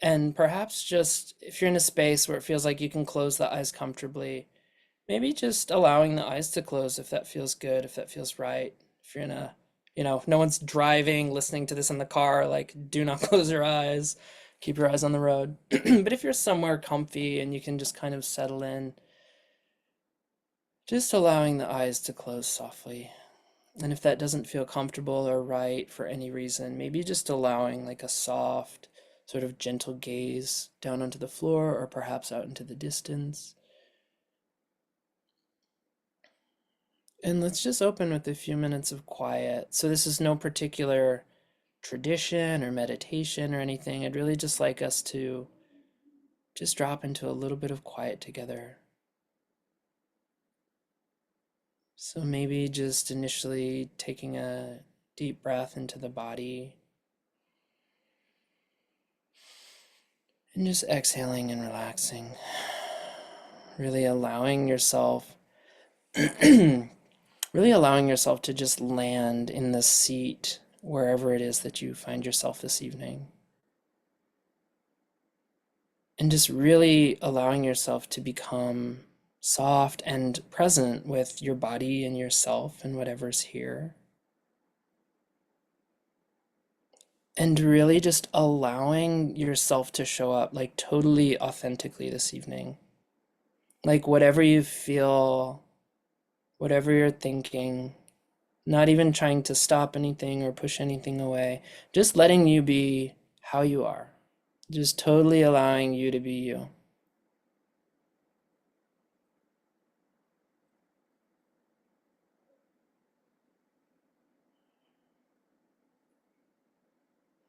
And perhaps just if you're in a space where it feels like you can close the eyes comfortably, maybe just allowing the eyes to close if that feels good, if that feels right. If you're in a, no one's driving, listening to this in the car, like do not close your eyes, keep your eyes on the road. But if you're somewhere comfy and you can just kind of settle in, just allowing the eyes to close softly. And if that doesn't feel comfortable or right for any reason, maybe just allowing like a soft, sort of gentle gaze down onto the floor or perhaps out into the distance. And let's just open with a few minutes of quiet. So this is no particular tradition or meditation or anything. I'd really just like us to just drop into a little bit of quiet together. So maybe just initially taking a deep breath into the body and just exhaling and relaxing. Really allowing yourself really allowing yourself to just land in the seat wherever it is that you find yourself this evening. And just really allowing yourself to become soft and present with your body and yourself and whatever's here. And really just allowing yourself to show up like totally authentically this evening. Like whatever you feel, whatever you're thinking, not even trying to stop anything or push anything away, just letting you be how you are, just totally allowing you to be you.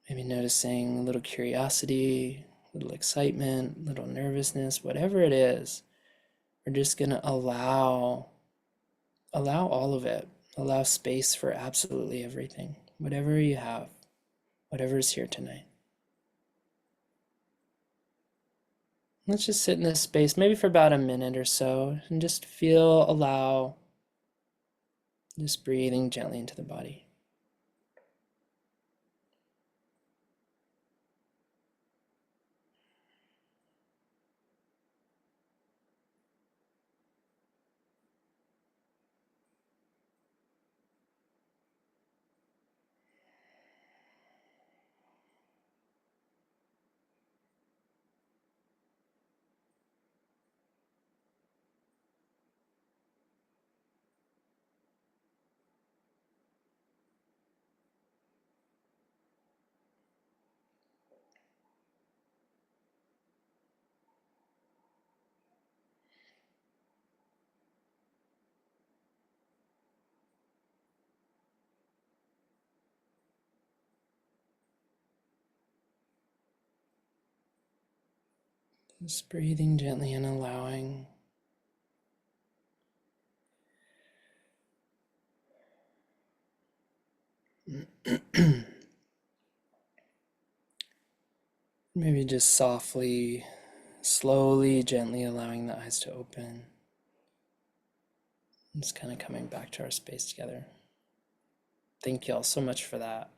Maybe noticing a little curiosity, a little excitement, a little nervousness, whatever it is, we're just gonna allow all of it. Allow space for absolutely everything, whatever you have, whatever is here tonight. Let's just sit in this space, maybe for about a minute or so, and just allow, just breathing gently into the body. Just breathing gently and allowing. Maybe just softly, slowly, gently allowing the eyes to open. And just kind of coming back to our space together. Thank you all so much for that.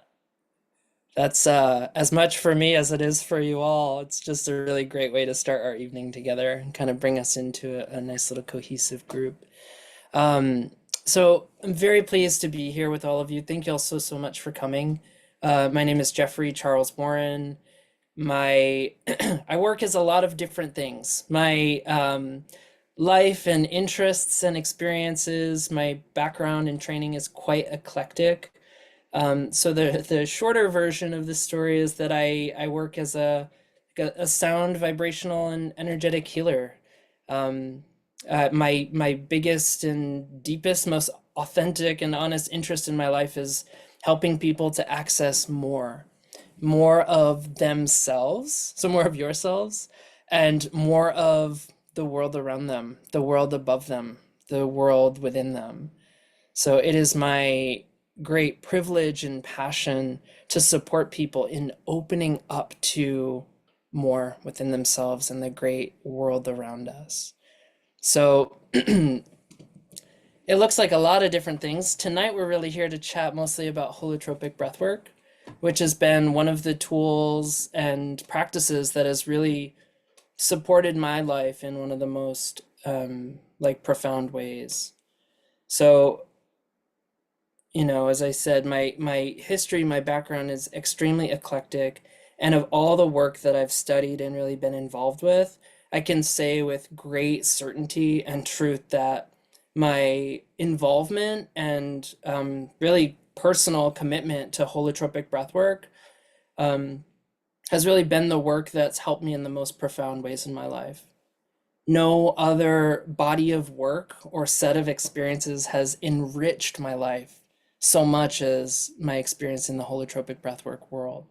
That's as much for me as it is for you all. It's just a really great way to start our evening together and kind of bring us into a nice little cohesive group. Um, so I'm very pleased to be here with all of you. Thank you all so much for coming. My name is Jeffrey Charles Warren. My I work as a lot of different things. My life and interests and experiences, my background and training is quite eclectic. So the shorter version of the story is that I work as a sound, vibrational, and energetic healer. Um, my biggest and deepest, most authentic and honest interest in my life is helping people to access more of themselves, so more of yourselves, and more of the world around them, the world above them, the world within them. So it is my great privilege and passion to support people in opening up to more within themselves and the great world around us. So it looks like a lot of different things. Tonight we're really here to chat mostly about holotropic breathwork. which has been one of the tools and practices that has really supported my life in one of the most like profound ways. So, as I said, my history, my background is extremely eclectic, and of all the work that I've studied and really been involved with, I can say with great certainty and truth that my involvement and really personal commitment to holotropic breathwork um, has really been the work that's helped me in the most profound ways in my life. No other body of work or set of experiences has enriched my life so much as my experience in the holotropic breathwork world.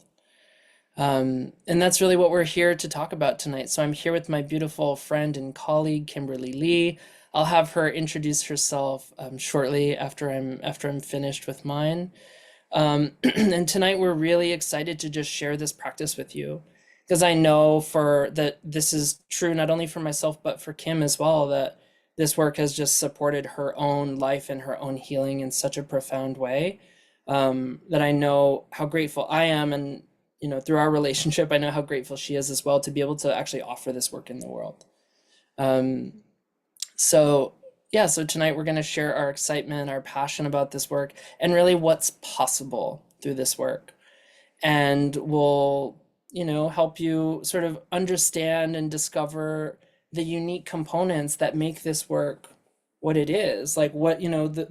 And that's really what we're here to talk about tonight. So I'm here with my beautiful friend and colleague, Kimberly Lee. I'll have her introduce herself shortly after I'm finished with mine. And tonight we're really excited to just share this practice with you because I know for that this is true not only for myself but for Kim as well, that this work has just supported her own life and her own healing in such a profound way, that I know how grateful I am, and through our relationship I know how grateful she is as well to be able to actually offer this work in the world. Um, so yeah, so tonight we're going to share our excitement, our passion about this work, and really what's possible through this work. And we'll, help you sort of understand and discover the unique components that make this work what it is. Like what,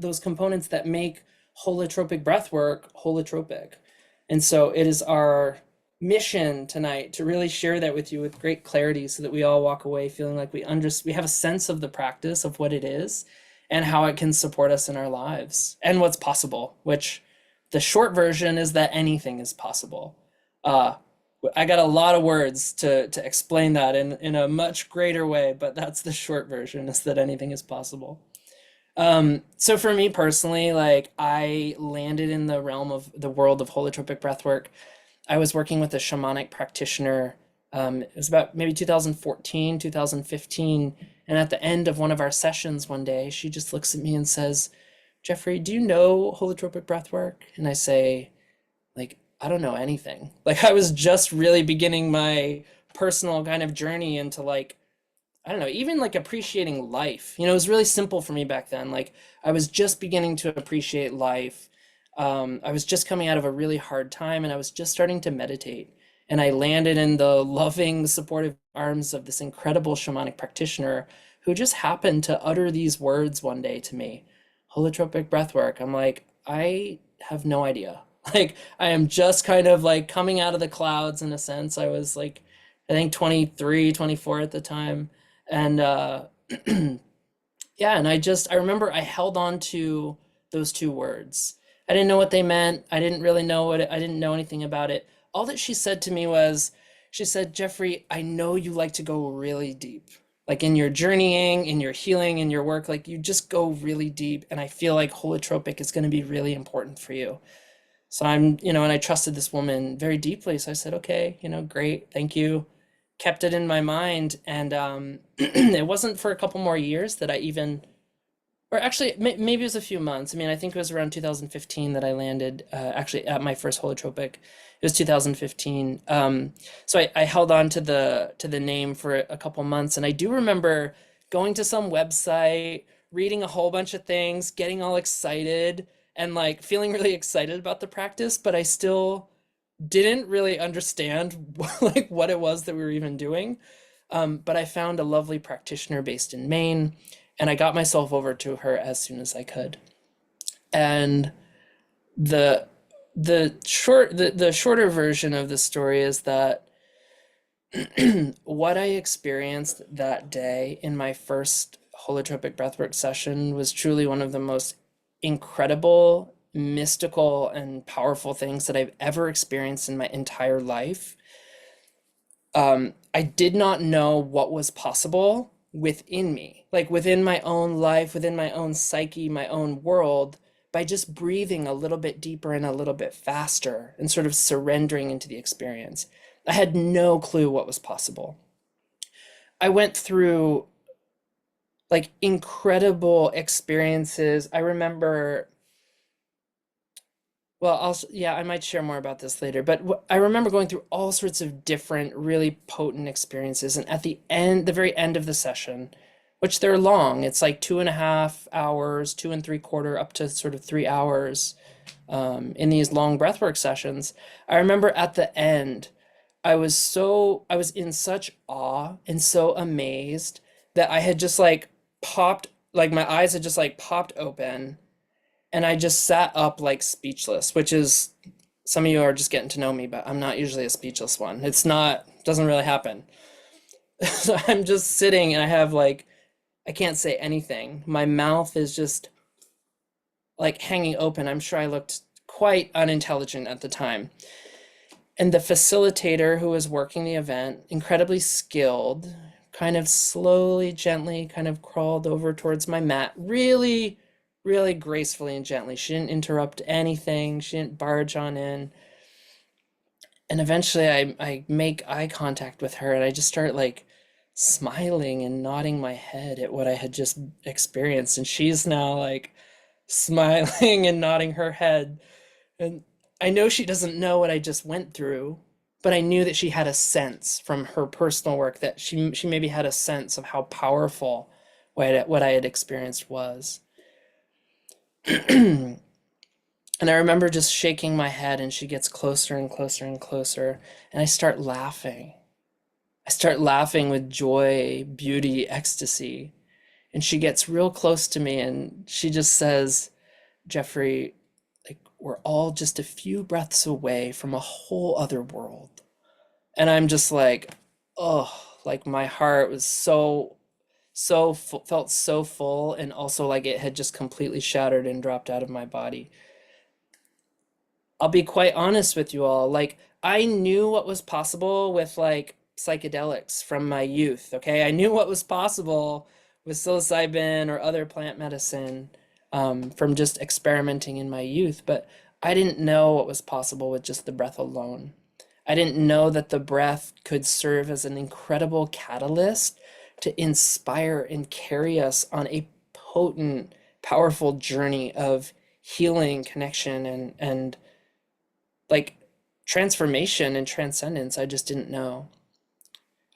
those components that make holotropic breath work holotropic. And so it is our mission tonight to really share that with you with great clarity so that we all walk away feeling like we have a sense of the practice of what it is and how it can support us in our lives and what's possible, which the short version is that anything is possible. Uh, I got a lot of words to explain that in a much greater way, but that's the short version, is that anything is possible. So for me personally, like I landed in the realm of the world of holotropic breathwork. I was working with a shamanic practitioner. It was about maybe 2014, 2015. And at the end of one of our sessions one day, she just looks at me and says, Jeffrey, do you know holotropic breathwork? And I say, like, I don't know anything. Like I was just really beginning my personal kind of journey into like, I don't know, even like appreciating life. It was really simple for me back then. Like I was just beginning to appreciate life. I was just coming out of a really hard time and I was just starting to meditate. And I landed in the loving, supportive arms of this incredible shamanic practitioner who just happened to utter these words one day to me, holotropic breathwork. I'm like, I have no idea. Like, I am just kind of like coming out of the clouds in a sense. I was like, I think 23, 24 at the time. And yeah, and I remember I held on to those two words. I didn't know what they meant. I didn't know anything about it. All that she said to me was, she said, Jeffrey, I know you like to go really deep. Like in your journeying, in your healing, in your work, like you just go really deep. And I feel like holotropic is going to be really important for you. So and I trusted this woman very deeply. So I said, okay, great, thank you. Kept it in my mind. And it wasn't for a couple more years that I even, or actually, maybe it was a few months. I mean, I think it was around 2015 that I landed actually at my first holotropic. It was 2015. So I held on to the name for a couple months, and I do remember going to some website, reading a whole bunch of things, getting all excited, and like feeling really excited about the practice, but I still didn't really understand like what it was that we were even doing. But I found a lovely practitioner based in Maine, and I got myself over to her as soon as I could. And the the shorter version of the story is that what I experienced that day in my first holotropic breathwork session was truly one of the most incredible, mystical, and powerful things that I've ever experienced in my entire life. I did not know what was possible within me, like within my own life, within my own psyche, my own world, by just breathing a little bit deeper and a little bit faster and sort of surrendering into the experience. I had no clue what was possible. I went through like incredible experiences. I remember Well, yeah, I might share more about this later, but I remember going through all sorts of different, really potent experiences. And at the end, the very end of the session, which they're long, it's like 2.5 hours, 2 and 3/4, up to sort of 3 hours, in these long breathwork sessions. I remember at the end, I was in such awe and so amazed that I had just like popped, like my eyes had just like popped open, and I just sat up like speechless, which is, some of you are just getting to know me, but I'm not usually a speechless one. It's not, doesn't really happen. So I'm just sitting and I have like, I can't say anything. My mouth is just like hanging open. I'm sure I looked quite unintelligent at the time. And the facilitator who was working the event, incredibly skilled, kind of slowly, gently, kind of crawled over towards my mat, really, really gracefully and gently. She didn't interrupt anything, she didn't barge on in. And eventually I make eye contact with her and I just start like smiling and nodding my head at what I had just experienced. And she's now like smiling and nodding her head. And I know she doesn't know what I just went through, but I knew that she had a sense from her personal work, that she maybe had a sense of how powerful what I had experienced was. And I remember just shaking my head, and she gets closer and closer and closer, and I start laughing. I start laughing with joy, beauty, ecstasy. And she gets real close to me and she just says, "Jeffrey, like we're all just a few breaths away from a whole other world." And I'm just like, oh, like my heart was felt so full, and also like it had just completely shattered and dropped out of my body. I'll be quite honest with you all. Like, I knew what was possible with like psychedelics from my youth, okay? I knew what was possible with psilocybin or other plant medicine, from just experimenting in my youth, but I didn't know what was possible with just the breath alone. I didn't know that the breath could serve as an incredible catalyst to inspire and carry us on a potent, powerful journey of healing, connection, and like transformation and transcendence. I just didn't know.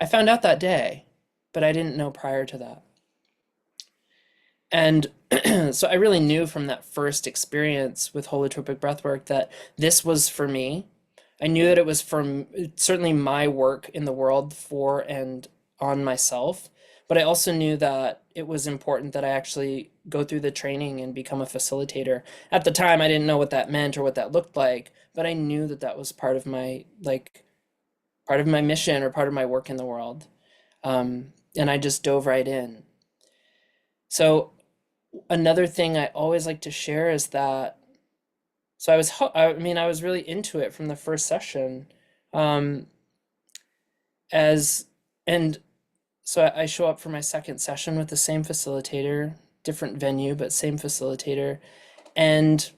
I found out that day, but I didn't know prior to that. And so I really knew from that first experience with holotropic breathwork that this was for me. I knew that it was from certainly my work in the world for and on myself, but I also knew that it was important that I actually go through the training and become a facilitator. At the time, I didn't know what that meant or what that looked like, but I knew that that was part of my like part of my mission or part of my work in the world. And I just dove right in. So another thing I always like to share is that, so I mean, I was really into it from the first session. Um, as and so I show up for my second session with the same facilitator, different venue, but same facilitator. And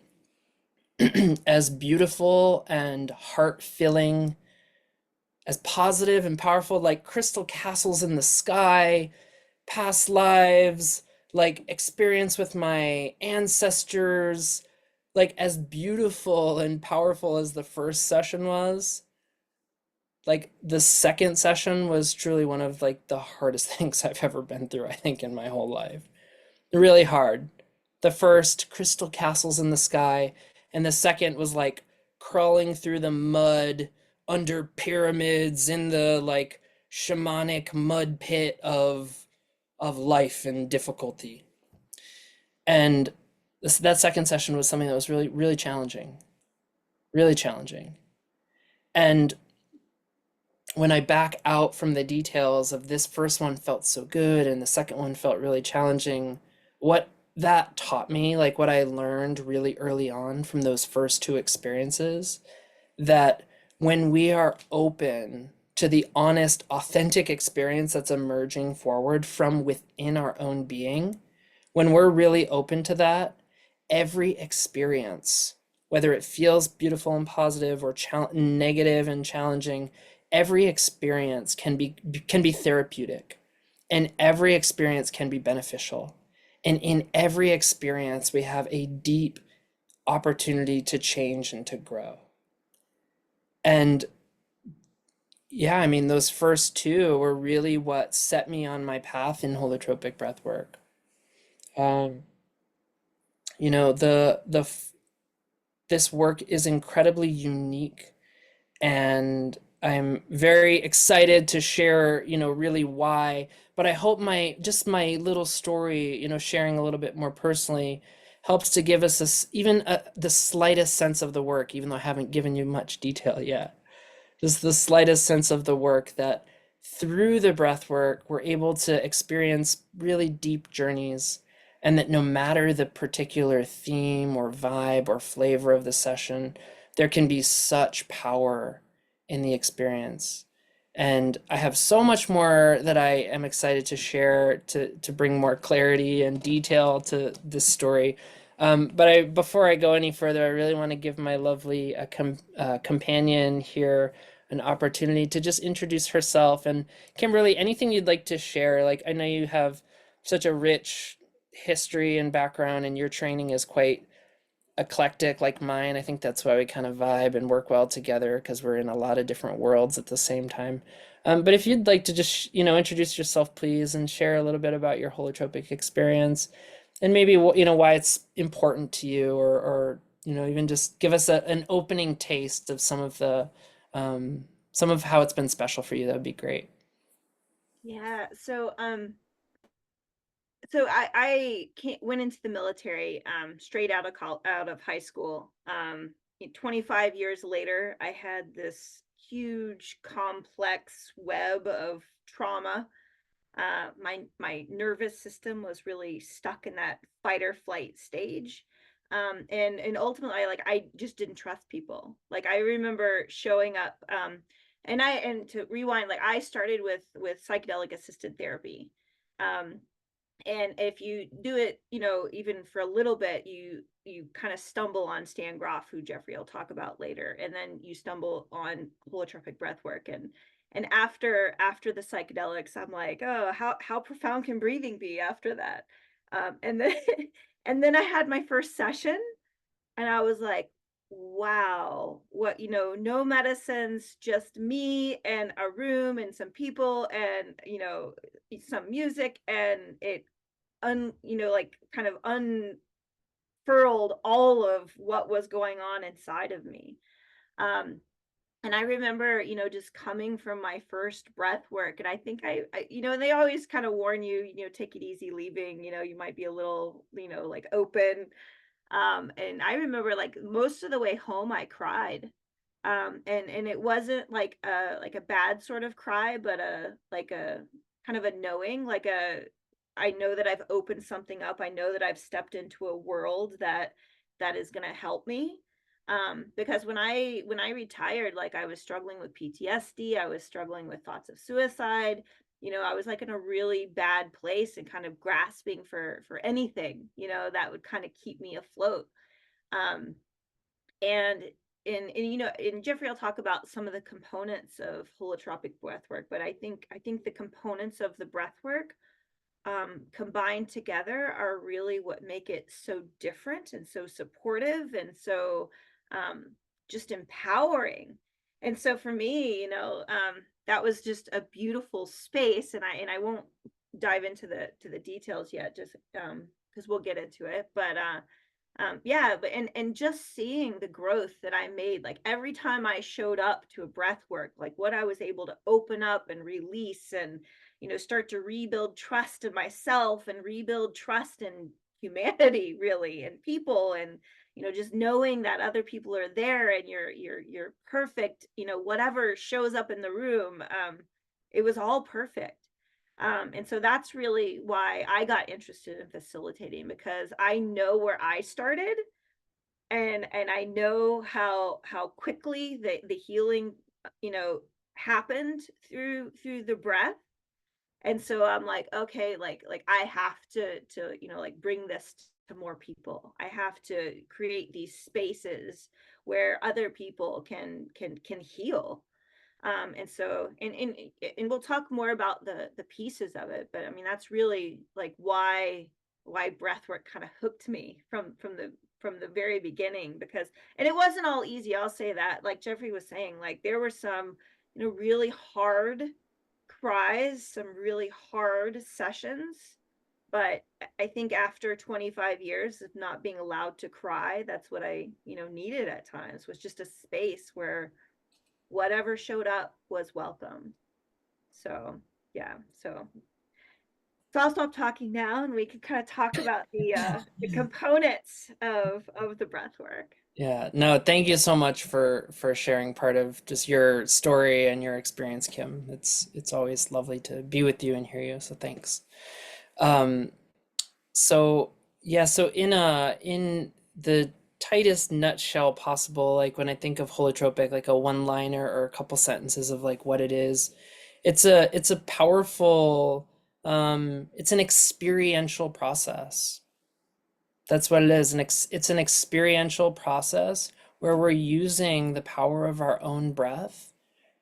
as beautiful and heart-filling, as positive and powerful, like crystal castles in the sky, past lives, like experience with my ancestors, like as beautiful and powerful as the first session was, like the second session was truly one of like the hardest things I've ever been through, I think, in my whole life. Really hard. The first, crystal castles in the sky, and the second was like crawling through the mud under pyramids in the like shamanic mud pit of life and difficulty. And that second session was something that was really, really challenging, really challenging. And when I back out from the details of this first one felt so good and the second one felt really challenging, what that taught me, like what I learned really early on from those first two experiences, that when we are open to the honest, authentic experience that's emerging forward from within our own being, when we're really open to that, every experience, whether it feels beautiful and positive or negative and challenging, every experience can be therapeutic, and every experience can be beneficial. And in every experience, we have a deep, opportunity to change and to grow. And yeah, I mean, those first two were really what set me on my path in holotropic breathwork. Um, you know, this work is incredibly unique, and I'm very excited to share, really why. But I hope my little story, sharing a little bit more personally, helps to give us the slightest sense of the work, even though I haven't given you much detail yet. Just the slightest sense of the work that through the breath work, we're able to experience really deep journeys, and that no matter the particular theme or vibe or flavor of the session, there can be such power in the experience. And I have so much more that I am excited to share to bring more clarity and detail to this story. But before I go any further, I really want to give my lovely companion here an opportunity to just introduce herself. And Kimberly, anything you'd like to share? Like, I know you have such a rich history and background, and your training is quite eclectic like mine. I think that's why we kind of vibe and work well together, because we're in a lot of different worlds at the same time. But if you'd like to just, introduce yourself, please, and share a little bit about your holotropic experience, and maybe, why it's important to you, or even just give us an opening taste of some of how it's been special for you, that would be great. Yeah, so I went into the military straight out of high school. 25 years later, I had this huge complex web of trauma. My nervous system was really stuck in that fight or flight stage. And ultimately, I just didn't trust people. Like, I remember showing up, and to rewind, like, I started with psychedelic assisted therapy. Um, and if you do it, even for a little bit, you kind of stumble on Stan Groff, who Jeffrey will talk about later, and then you stumble on holotropic breath work. And after the psychedelics, I'm like, oh, how profound can breathing be after that? And then and then I had my first session, and I was like, wow, what, no medicines, just me and a room and some people, and some music, and it like kind of unfurled all of what was going on inside of me. um and I remember, just coming from my first breath work, and I think and they always kind of warn you, take it easy leaving, you might be a little, like open. And I remember, like, most of the way home I cried. And it wasn't like a bad sort of cry, but a kind of a knowing, like a I know that I've opened something up. I know that I've stepped into a world that is going to help me. Because when I retired, like, I was struggling with PTSD, I was struggling with thoughts of suicide. I was like in a really bad place and kind of grasping for anything, that would kind of keep me afloat. Um, and and Jeffrey will talk about some of the components of holotropic breath work, but I think the components of the breath work combined together are really what make it so different and so supportive and so um, just empowering. And so for me, that was just a beautiful space, and I won't dive into the details yet, just because we'll get into it. But yeah, but and just seeing the growth that I made, like, every time I showed up to a breath work, like, what I was able to open up and release, and start to rebuild trust in myself and rebuild trust in humanity, really, and people, and just knowing that other people are there, and you're perfect, whatever shows up in the room. It was all perfect. And so that's really why I got interested in facilitating, because I know where I started, and I know how quickly the healing, you know, happened through the breath. And so I'm like, okay, like I have to like bring this to more people. I have to create these spaces where other people can heal. And so and we'll talk more about the pieces of it, but I mean, that's really like why breathwork kind of hooked me from the from the very beginning, because, and it wasn't all easy, I'll say that. Like Jeffrey was saying, like there were some, really hard cries, some really hard sessions. But I think after 25 years of not being allowed to cry, that's what I, needed at times, was just a space where whatever showed up was welcome. So, yeah. So I'll stop talking now, and we can kind of talk about the components of the breath work. Yeah, no, thank you so much for sharing part of just your story and your experience, Kim. It's always lovely to be with you and hear you, so thanks. Um, so yeah, so in the tightest nutshell possible, like when I think of holotropic, like a one-liner or a couple sentences of like what it is, it's a powerful it's an experiential process. That's what it is. It's an experiential process where we're using the power of our own breath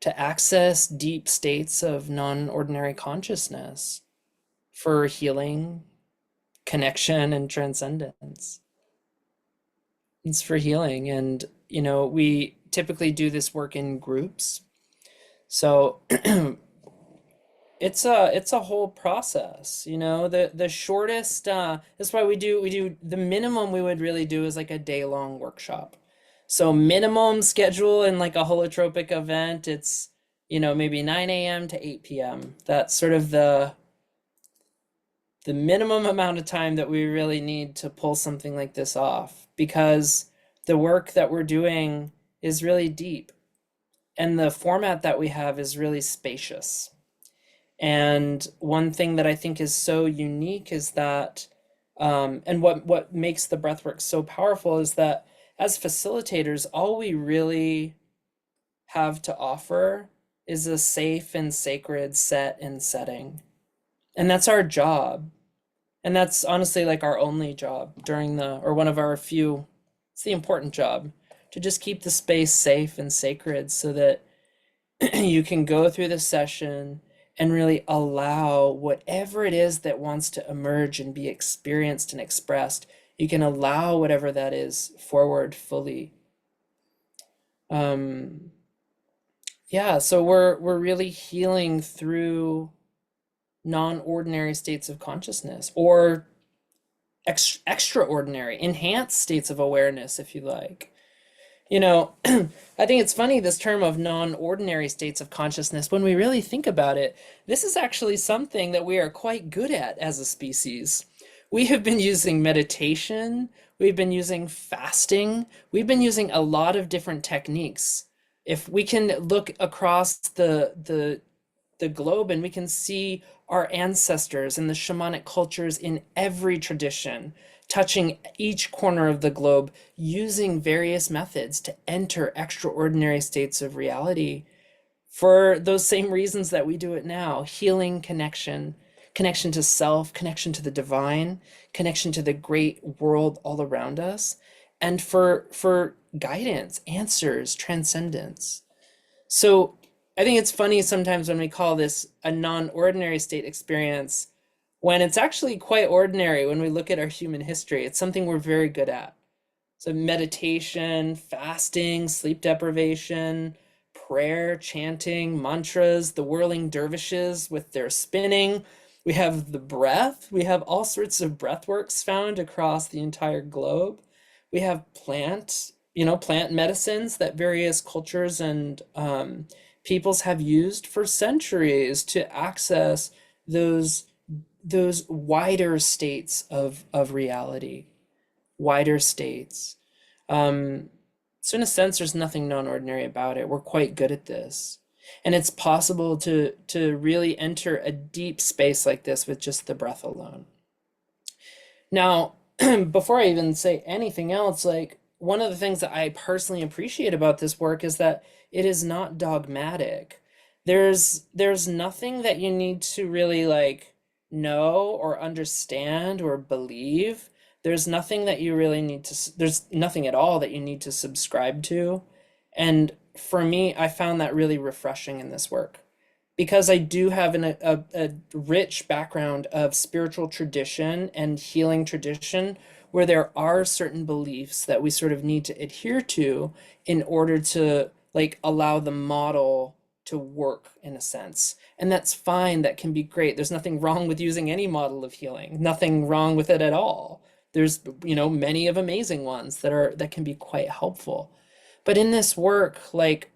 to access deep states of non-ordinary consciousness for healing, connection, and transcendence. It's for healing. And, we typically do this work in groups. So it's a whole process, the shortest that's why we do the minimum we would really do is like a day-long workshop. So minimum schedule in like a holotropic event, it's maybe 9 a.m. to 8 p.m. That's sort of the minimum amount of time that we really need to pull something like this off, because the work that we're doing is really deep and the format that we have is really spacious. And one thing that I think is so unique is that, and what makes the breathwork so powerful is that as facilitators, all we really have to offer is a safe and sacred set and setting. And that's our job. And that's honestly like our only job or one of our few, it's the important job, to just keep the space safe and sacred so that you can go through the session and really allow whatever it is that wants to emerge and be experienced and expressed. You can allow whatever that is forward fully. Yeah, so we're really healing through non-ordinary states of consciousness, or extraordinary, enhanced states of awareness, if you like. I think it's funny, this term of non-ordinary states of consciousness, when we really think about it, this is actually something that we are quite good at as a species. We have been using meditation, we've been using fasting, we've been using a lot of different techniques. If we can look across the globe and we can see our ancestors and the shamanic cultures in every tradition, touching each corner of the globe, using various methods to enter extraordinary states of reality for those same reasons that we do it now: healing, connection to self, connection to the divine, connection to the great world all around us, and for guidance, answers, transcendence. So I think it's funny sometimes when we call this a non-ordinary state experience, when it's actually quite ordinary when we look at our human history. It's something we're very good at. So meditation, fasting, sleep deprivation, prayer, chanting, mantras, the whirling dervishes with their spinning. We have the breath. We have all sorts of breath works found across the entire globe. We have plant medicines that various cultures and peoples have used for centuries to access those wider states of reality, wider states. So in a sense, there's nothing non-ordinary about it. We're quite good at this. And it's possible to really enter a deep space like this with just the breath alone. Now, before I even say anything else, like, one of the things that I personally appreciate about this work is that it is not dogmatic. There's nothing that you need to really like know or understand or believe. There's nothing that you really need to, there's nothing at all that you need to subscribe to. And for me, I found that really refreshing in this work, because I do have a rich background of spiritual tradition and healing tradition, where there are certain beliefs that we sort of need to adhere to in order to like allow the model to work in a sense. And that's fine, that can be great. There's nothing wrong with using any model of healing, nothing wrong with it at all. There's, many of amazing ones that can be quite helpful. But in this work, like,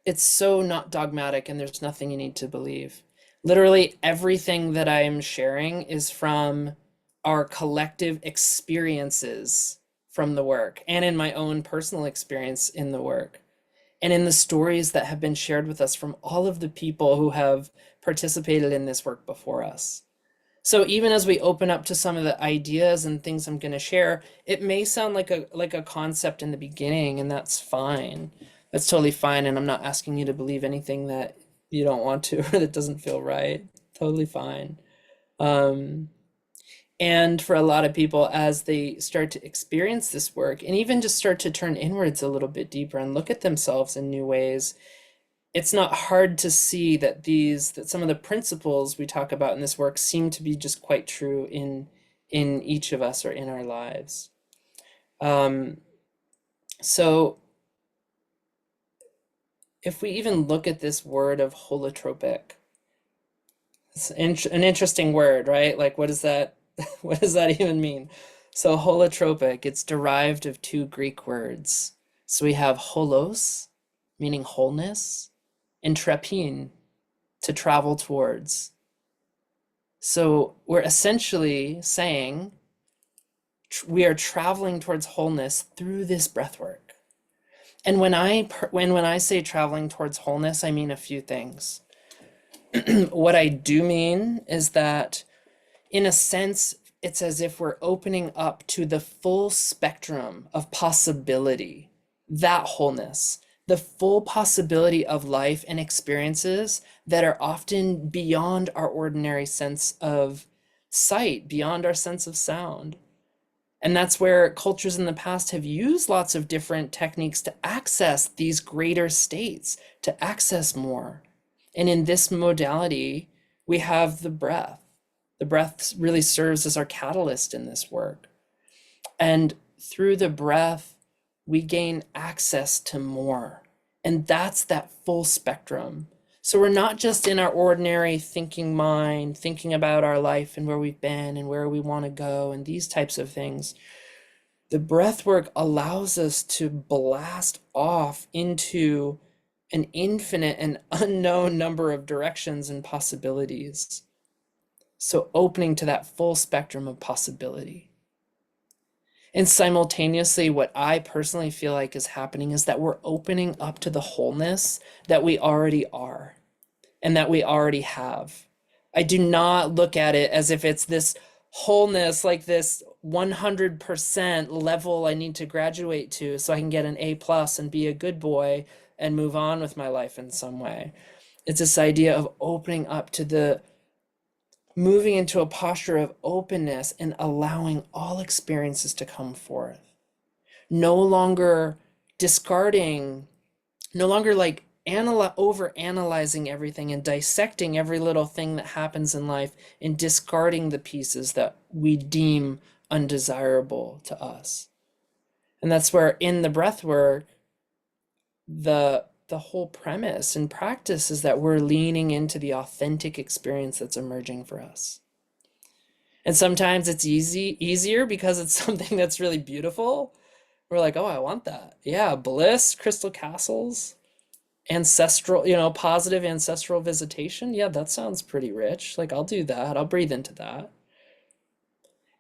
it's so not dogmatic and there's nothing you need to believe. Literally everything that I'm sharing is from our collective experiences from the work and in my own personal experience in the work and in the stories that have been shared with us from all of the people who have participated in this work before us. So even as we open up to some of the ideas and things I'm going to share, it may sound like a concept in the beginning, and that's fine. That's totally fine, and I'm not asking you to believe anything that you don't want to or that doesn't feel right. Totally fine. And for a lot of people, as they start to experience this work and even just start to turn inwards a little bit deeper and look at themselves in new ways, it's not hard to see that some of the principles we talk about in this work seem to be just quite true in each of us or in our lives. So if we even look at this word of holotropic, it's an interesting word, right? Like, what does that what does that even mean? So holotropic, it's derived of two Greek words. So we have holos, meaning wholeness, and trapin, to travel towards. So we're essentially saying we are traveling towards wholeness through this breath work. And when I say traveling towards wholeness, I mean a few things. What I do mean is that, in a sense, it's as if we're opening up to the full spectrum of possibility, that wholeness, the full possibility of life and experiences that are often beyond our ordinary sense of sight, beyond our sense of sound. And that's where cultures in the past have used lots of different techniques to access these greater states, to access more. And in this modality, we have the breath. The breath really serves as our catalyst in this work. And through the breath, we gain access to more. And that's that full spectrum. So we're not just in our ordinary thinking mind, thinking about our life and where we've been and where we want to go and these types of things. The breath work allows us to blast off into an infinite and unknown number of directions and possibilities. So opening to that full spectrum of possibility. And simultaneously, what I personally feel like is happening is that we're opening up to the wholeness that we already are and that we already have. I do not look at it as if it's this wholeness, like this 100% level I need to graduate to so I can get an A+ and be a good boy and move on with my life in some way. It's this idea of opening up to moving into a posture of openness and allowing all experiences to come forth. No longer discarding, no longer like over analyzing everything and dissecting every little thing that happens in life and discarding the pieces that we deem undesirable to us. And that's where in the breath work, the whole premise and practice is that we're leaning into the authentic experience that's emerging for us. And sometimes it's easier because it's something that's really beautiful. We're like, oh, I want that. Yeah, bliss, crystal castles, ancestral, positive ancestral visitation. Yeah, that sounds pretty rich. Like, I'll do that. I'll breathe into that.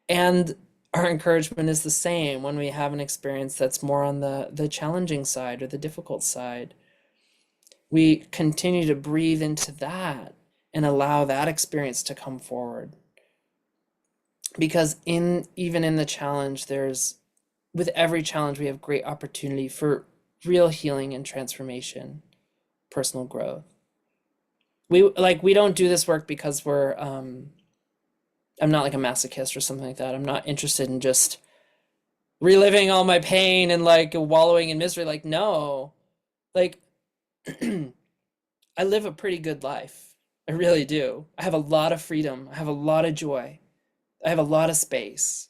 And our encouragement is the same when we have an experience that's more on the challenging side or the difficult side. We continue to breathe into that and allow that experience to come forward. Because even in the challenge, with every challenge, we have great opportunity for real healing and transformation, personal growth. We don't do this work because I'm not like a masochist or something like that. I'm not interested in just reliving all my pain and like wallowing in misery. Like, no, like I live a pretty good life. I really do. I have a lot of freedom. I have a lot of joy. I have a lot of space.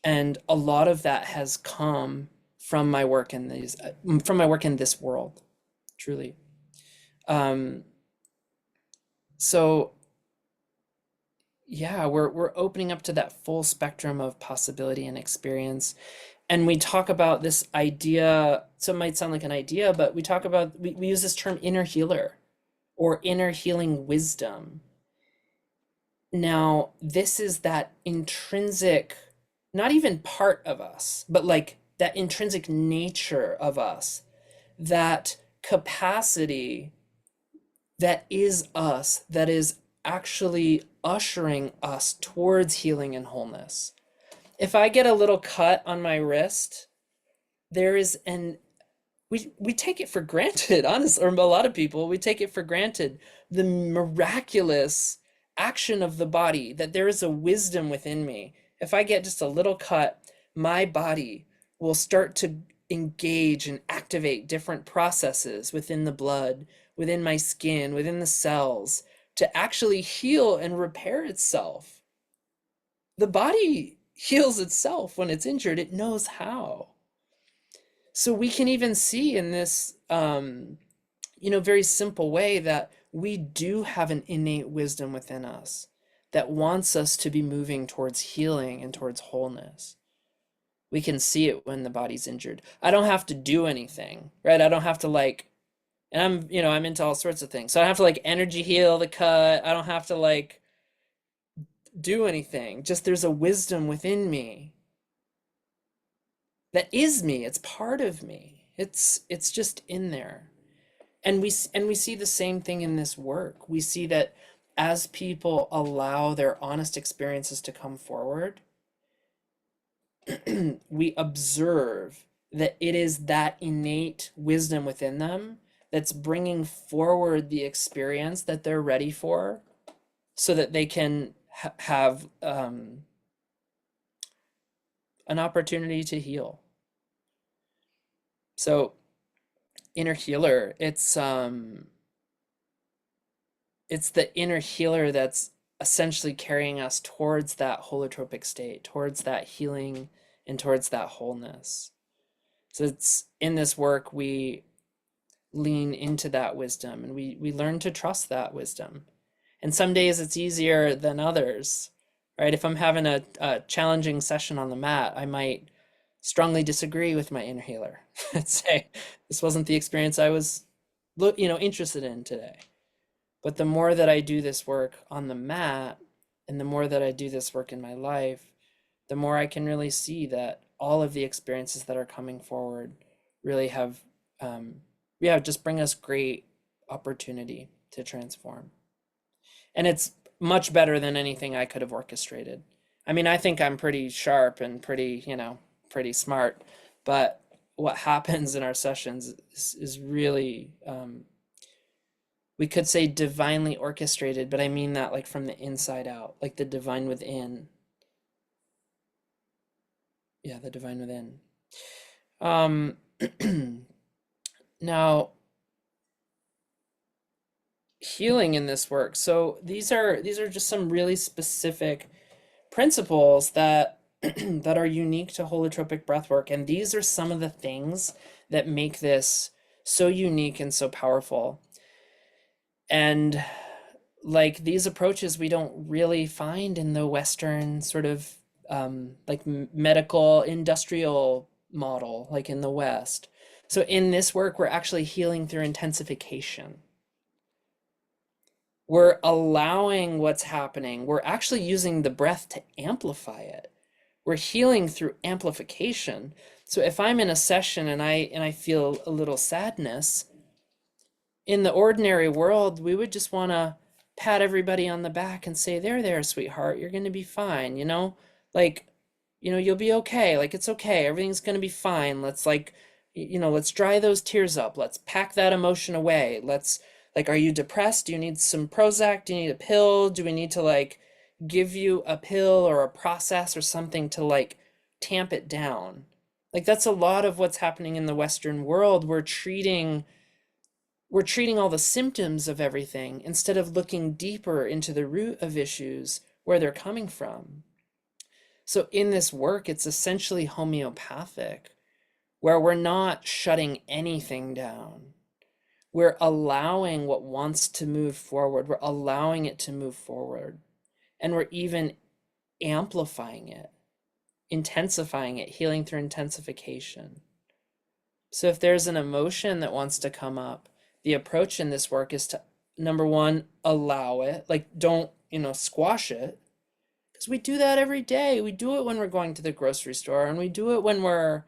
And a lot of that has come from my work in this world, truly. Um, so yeah, we're opening up to that full spectrum of possibility and experience. And we talk about this idea, so it might sound like an idea, but we use this term inner healer or inner healing wisdom. Now, this is that intrinsic, not even part of us, but like that intrinsic nature of us, that capacity that is us, that is actually ushering us towards healing and wholeness. If I get a little cut on my wrist, there is an we take it for granted, honestly, or a lot of people, we take it for granted, the miraculous action of the body, that there is a wisdom within me. If I get just a little cut, my body will start to engage and activate different processes within the blood, within my skin, within the cells, to actually heal and repair itself. The body heals itself when it's injured, it knows how. So we can even see in this, very simple way that we do have an innate wisdom within us that wants us to be moving towards healing and towards wholeness. We can see it when the body's injured. I don't have to do anything, right? I don't have to and I'm into all sorts of things. So I don't have to energy heal the cut. I don't have to do anything. Just there's a wisdom within me that is me. It's part of me. It's just in there. And we see the same thing in this work. We see that as people allow their honest experiences to come forward, we observe that it is that innate wisdom within them that's bringing forward the experience that they're ready for, so that they can have an opportunity to heal. So inner healer, it's the inner healer that's essentially carrying us towards that holotropic state, towards that healing and towards that wholeness. So it's in this work we lean into that wisdom, and we learn to trust that wisdom. And some days it's easier than others, right? If I'm having a challenging session on the mat, I might strongly disagree with my inner healer and say, this wasn't the experience I was interested in today. But the more that I do this work on the mat, and the more that I do this work in my life, the more I can really see that all of the experiences that are coming forward really have, just bring us great opportunity to transform. And it's much better than anything I could have orchestrated. I mean, I think I'm pretty sharp and pretty smart, but what happens in our sessions is really, we could say divinely orchestrated, but I mean that from the inside out, like the divine within. Yeah, the divine within. Now, healing in this work. So these are just some really specific principles that that are unique to holotropic breathwork, and these are some of the things that make this so unique and so powerful. And these approaches we don't really find in the Western sort of medical industrial model, like in the West. So in this work, we're actually healing through intensification. We're allowing what's happening. We're actually using the breath to amplify it. We're healing through amplification. So if I'm in a session and I feel a little sadness, in the ordinary world, we would just want to pat everybody on the back and say, there, sweetheart, you're going to be fine, you'll be okay. It's okay. Everything's going to be fine. Let's let's dry those tears up. Let's pack that emotion away. Let's are you depressed? Do you need some Prozac? Do you need a pill? Do we need to give you a pill or a process or something to tamp it down? That's a lot of what's happening in the Western world. We're treating all the symptoms of everything instead of looking deeper into the root of issues, where they're coming from. So in this work, it's essentially homeopathic, where we're not shutting anything down. We're allowing what wants to move forward. We're allowing it to move forward. And we're even amplifying it, intensifying it, healing through intensification. So if there's an emotion that wants to come up, the approach in this work is to, number one, allow it, like don't, squash it. Because we do that every day. We do it when we're going to the grocery store, and we do it when we're,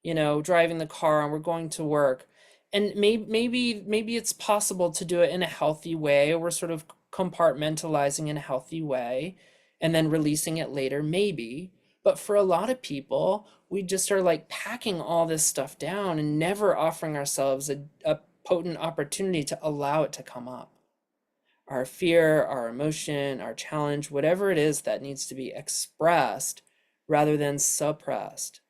driving the car and we're going to work. And maybe it's possible to do it in a healthy way. We're sort of compartmentalizing in a healthy way and then releasing it later, maybe. But for a lot of people, we just are like packing all this stuff down and never offering ourselves a potent opportunity to allow it to come up. Our fear, our emotion, our challenge, whatever it is that needs to be expressed rather than suppressed.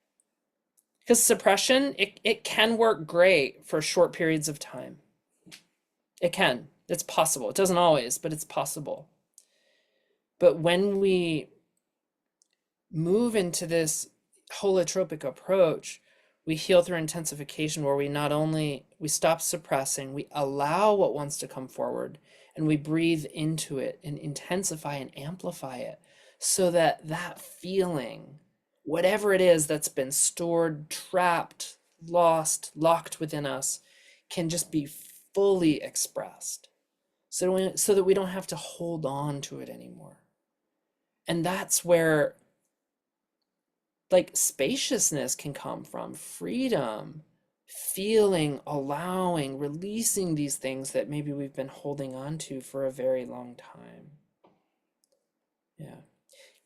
Because suppression, it can work great for short periods of time. It can. It's possible. It doesn't always, but it's possible. But when we move into this holotropic approach, we heal through intensification, where we not only we stop suppressing, we allow what wants to come forward, and we breathe into it and intensify and amplify it, so that that feeling, whatever it is that's been stored, trapped, lost, locked within us, can just be fully expressed, so that we don't have to hold on to it anymore. And that's where like spaciousness can come from, freedom, feeling, allowing, releasing these things that maybe we've been holding on to for a very long time. Yeah.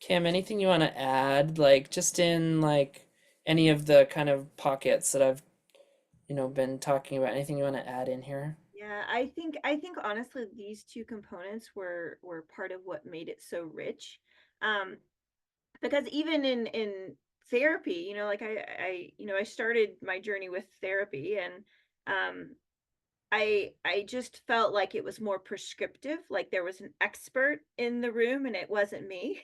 Cam, anything you want to add, like just in like any of the kind of pockets that I've, been talking about? Anything you want to add in here? Yeah, I think honestly these two components were part of what made it so rich. Um, because even in therapy, like I started my journey with therapy, and um I just felt like it was more prescriptive, like there was an expert in the room and it wasn't me.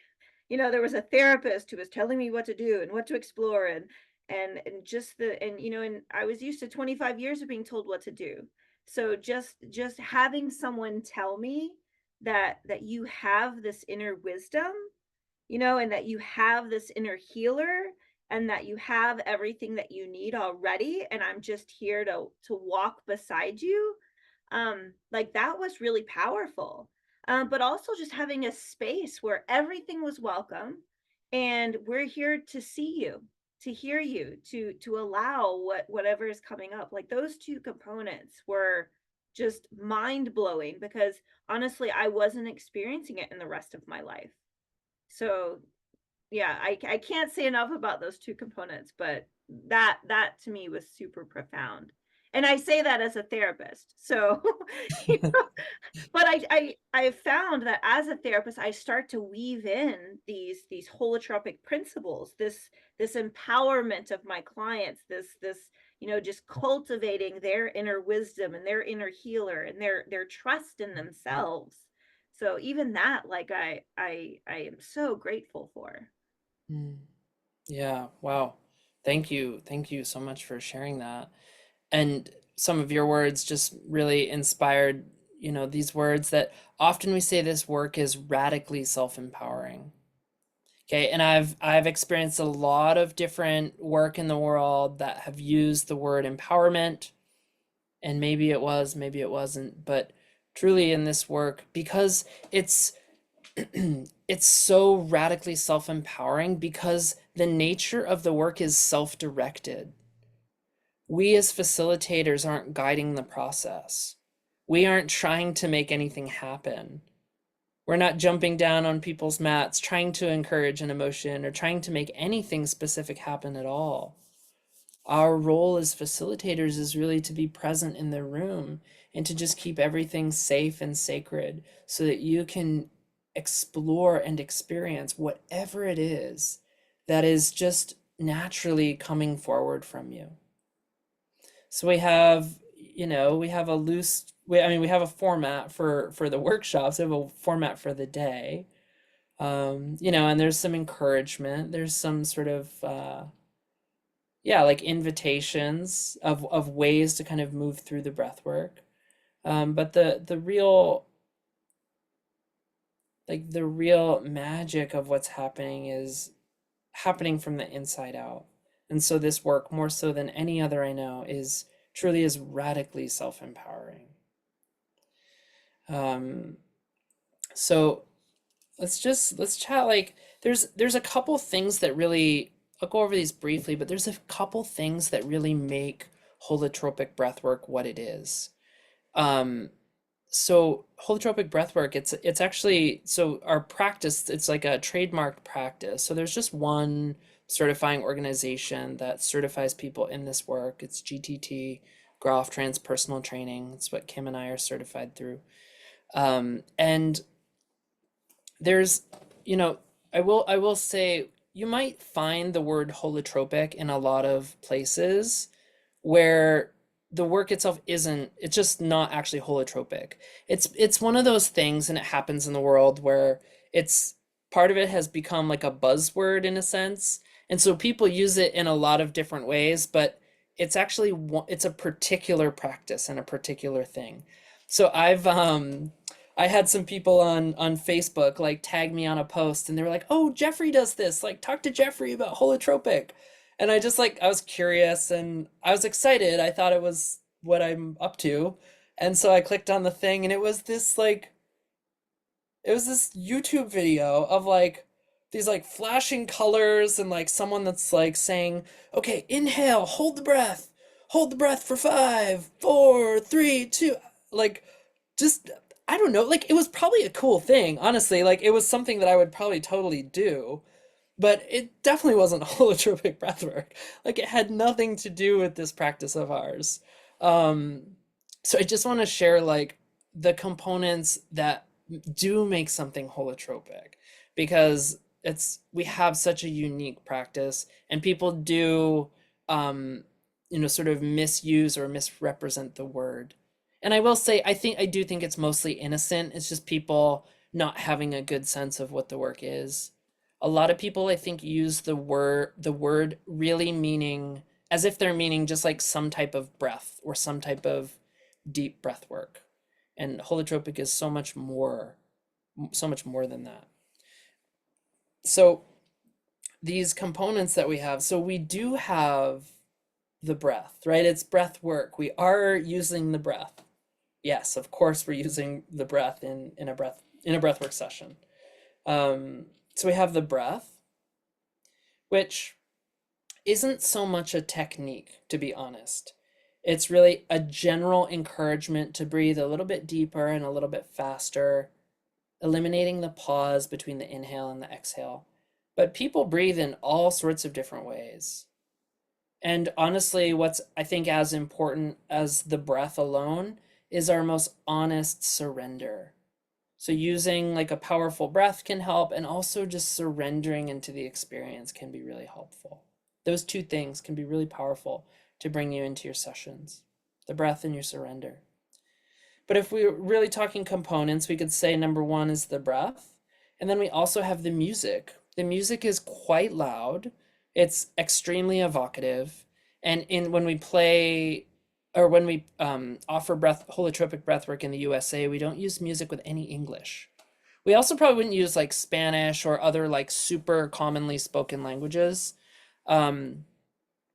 There was a therapist who was telling me what to do and what to explore, and just and I was used to 25 years of being told what to do. So just having someone tell me that you have this inner wisdom, and that you have this inner healer, and that you have everything that you need already, and I'm just here to walk beside you. Like that was really powerful. But also just having a space where everything was welcome, and we're here to see you, to hear you, to allow whatever is coming up. Like those two components were just mind blowing, because honestly I wasn't experiencing it in the rest of my life. So yeah, I can't say enough about those two components, but that to me was super profound. And I say that as a therapist. So you know, but I found that as a therapist I start to weave in these holotropic principles, this empowerment of my clients, this just cultivating their inner wisdom and their inner healer and their trust in themselves. So even that, like I am so grateful for. Mm. Yeah, wow. Thank you. Thank you so much for sharing that. And some of your words just really inspired, these words that often we say this work is radically self-empowering. Okay, and I've experienced a lot of different work in the world that have used the word empowerment, and maybe it was, maybe it wasn't, but truly in this work, because it's it's so radically self-empowering, because the nature of the work is self-directed. We as facilitators aren't guiding the process. We aren't trying to make anything happen. We're not jumping down on people's mats trying to encourage an emotion or trying to make anything specific happen at all. Our role as facilitators is really to be present in the room and to just keep everything safe and sacred, so that you can explore and experience whatever it is that is just naturally coming forward from you. So we have a loose, we have a format for the workshops. We have a format for the day. And there's some encouragement. There's some sort of yeah, like invitations of ways to kind of move through the breath work. But the real magic of what's happening is happening from the inside out. And so this work, more so than any other I know, is radically self-empowering. Um, so let's chat. Like there's a couple things that really, I'll go over these briefly, but there's a couple things that really make holotropic breathwork what it is. Um, so holotropic breathwork, it's actually, so our practice, it's like a trademarked practice. So there's just one certifying organization that certifies people in this work. It's GTT, Groff Transpersonal Training. It's what Kim and I are certified through. And there's, you know, I will say you might find the word holotropic in a lot of places where the work itself isn't, it's just not actually holotropic. It's one of those things, and it happens in the world where it's part of it has become like a buzzword in a sense. And so people use it in a lot of different ways, but it's actually it's a particular practice and a particular thing. So I had some people on Facebook like tag me on a post, and they were like, "Oh, Jeffrey does this. Like, talk to Jeffrey about holotropic." And I was curious and I was excited. I thought it was what I'm up to. And so I clicked on the thing, and it was this YouTube video of like these like flashing colors, and like someone that's like saying, "Okay, inhale, hold the breath for 5, 4, 3, 2." Like, just, I don't know, like it was probably a cool thing, honestly. Like it was something that I would probably totally do, but it definitely wasn't holotropic breathwork. Like it had nothing to do with this practice of ours. Um, so I just want to share like the components that do make something holotropic, because we have such a unique practice, and people do um, sort of misuse or misrepresent the word. And I will say, I do think it's mostly innocent. It's just people not having a good sense of what the work is. A lot of people, I think, use the word really meaning as if they're meaning just like some type of breath or some type of deep breath work. And holotropic is so much more than that. So these components that we have, so we do have the breath, right? It's breath work. We are using the breath. Yes, of course we're using the breath in a breathwork session. So we have the breath, which isn't so much a technique, to be honest. It's really a general encouragement to breathe a little bit deeper and a little bit faster, eliminating the pause between the inhale and the exhale. But people breathe in all sorts of different ways. And honestly, what's I think as important as the breath alone is our most honest surrender. So using like a powerful breath can help, and also just surrendering into the experience can be really helpful. Those two things can be really powerful to bring you into your sessions, the breath and your surrender. But if we're really talking components, we could say number one is the breath. And then we also have the music. The music is quite loud. It's extremely evocative. And when we play, or when we offer holotropic breathwork in the USA, we don't use music with any English. We also probably wouldn't use like Spanish or other like super commonly spoken languages, um,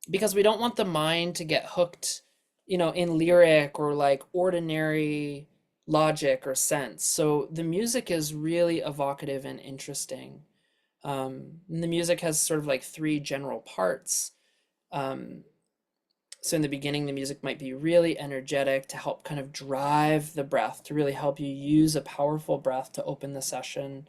because we don't want the mind to get hooked, in lyric or like ordinary logic or sense. So the music is really evocative and interesting. And the music has sort of like three general parts. Um, so in the beginning, the music might be really energetic to help kind of drive the breath, to really help you use a powerful breath to open the session.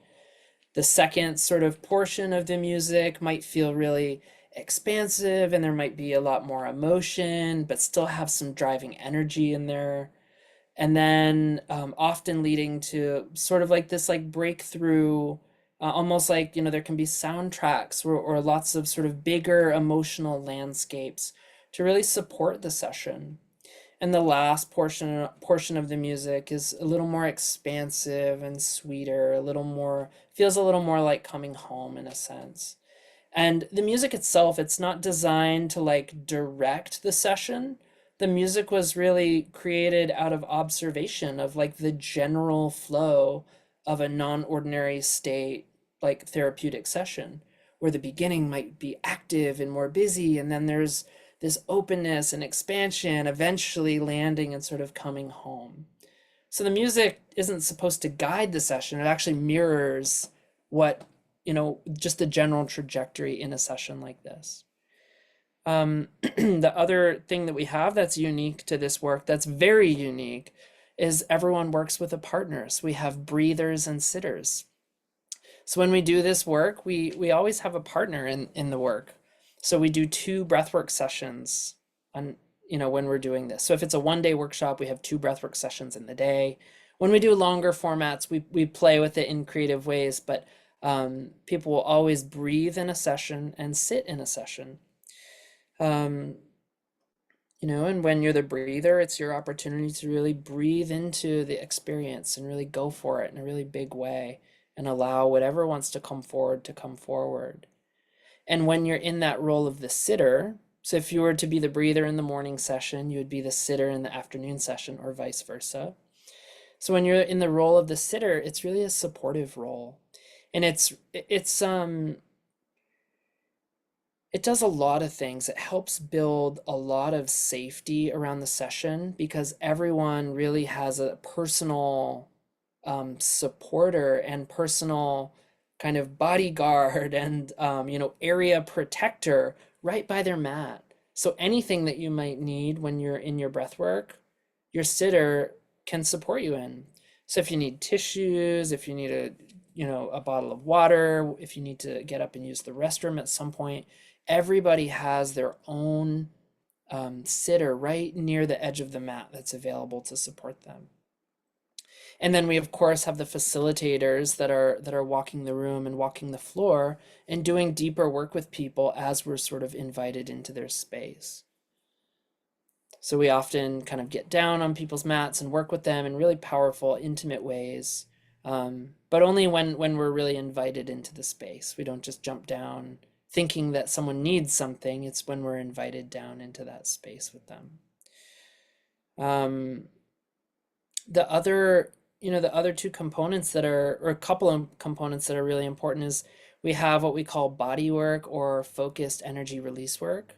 The second sort of portion of the music might feel really expansive, and there might be a lot more emotion, but still have some driving energy in there. And then often leading to sort of like this like breakthrough, almost like, there can be soundtracks or lots of sort of bigger emotional landscapes to really support the session. And the last portion of the music is a little more expansive and sweeter, a little more, feels a little more like coming home in a sense. And the music itself, it's not designed to like direct the session. The music was really created out of observation of like the general flow of a non-ordinary state, like therapeutic session, where the beginning might be active and more busy, and then there's this openness and expansion, eventually landing and sort of coming home. So the music isn't supposed to guide the session, it actually mirrors what, just the general trajectory in a session like this. The other thing that we have that's unique to this work, that's very unique, is everyone works with a partner. So we have breathers and sitters. So when we do this work, we always have a partner in the work. So we do 2 breathwork sessions on, when we're doing this. So if it's a 1-day workshop, we have 2 breathwork sessions in the day. When we do longer formats, we play with it in creative ways, but people will always breathe in a session and sit in a session. And when you're the breather, it's your opportunity to really breathe into the experience and really go for it in a really big way and allow whatever wants to come forward to come forward. And when you're in that role of the sitter, so if you were to be the breather in the morning session, you would be the sitter in the afternoon session, or vice versa. So when you're in the role of the sitter, it's really a supportive role. And it does a lot of things. It helps build a lot of safety around the session because everyone really has a personal supporter and personal kind of bodyguard and area protector right by their mat. So anything that you might need when you're in your breath work, your sitter can support you in. So if you need tissues, if you need a bottle of water, if you need to get up and use the restroom at some point, everybody has their own sitter right near the edge of the mat that's available to support them. And then we of course have the facilitators that are walking the room and walking the floor and doing deeper work with people as we're sort of invited into their space. So we often kind of get down on people's mats and work with them in really powerful, intimate ways, but only when we're really invited into the space. We don't just jump down thinking that someone needs something. It's when we're invited down into that space with them. The other 2 components or a couple of components that are really important is we have what we call body work or focused energy release work.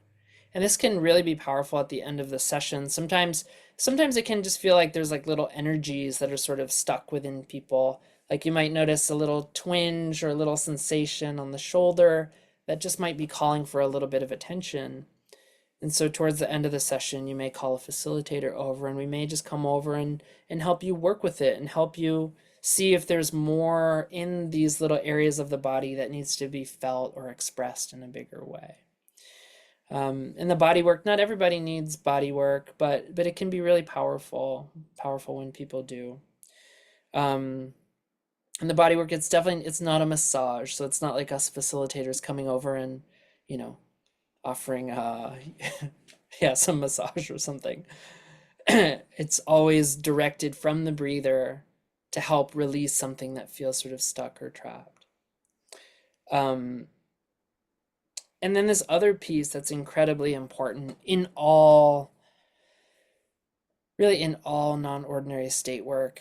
And this can really be powerful at the end of the session. Sometimes it can just feel like there's like little energies that are sort of stuck within people. Like you might notice a little twinge or a little sensation on the shoulder that just might be calling for a little bit of attention. And so towards the end of the session, you may call a facilitator over, and we may just come over and help you work with it and help you see if there's more in these little areas of the body that needs to be felt or expressed in a bigger way. And the body work, not everybody needs body work, but it can be really powerful when people do. And the body work, it's not a massage, so it's not like us facilitators coming over and offering some massage or something. It's always directed from the breather to help release something that feels sort of stuck or trapped. And then this other piece that's incredibly important in all non-ordinary state work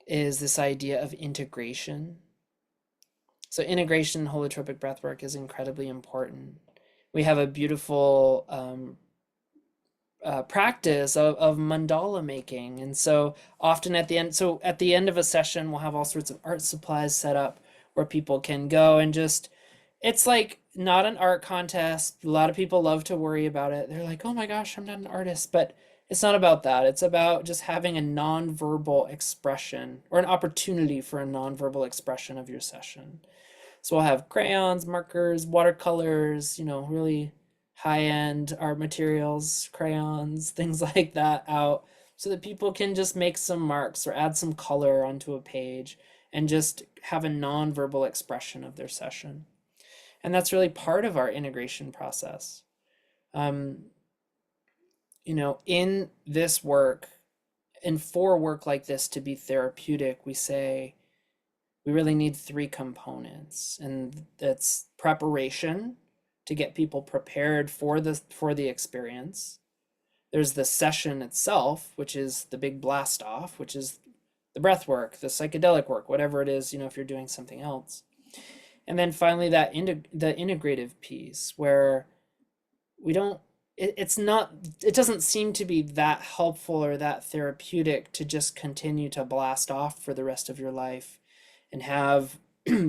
is this idea of integration. So integration in holotropic breathwork is incredibly important. We have a beautiful practice of mandala making, and so often at the end of a session, we'll have all sorts of art supplies set up where people can go and just, it's like not an art contest. A lot of people love to worry about it. They're like, oh my gosh, I'm not an artist, but it's not about that. It's about just having a nonverbal expression or an opportunity for a nonverbal expression of your session. So we'll have crayons, markers, watercolors, really high-end art materials, crayons, things like that out so that people can just make some marks or add some color onto a page and just have a nonverbal expression of their session. And that's really part of our integration process. in this work, and for work like this to be therapeutic, we say we really need three components, and that's preparation to get people prepared for the experience. There's the session itself, which is the big blast off, which is the breath work, the psychedelic work, whatever it is, if you're doing something else. And then finally the integrative piece, where we don't it's not it doesn't seem to be that helpful or that therapeutic to just continue to blast off for the rest of your life and have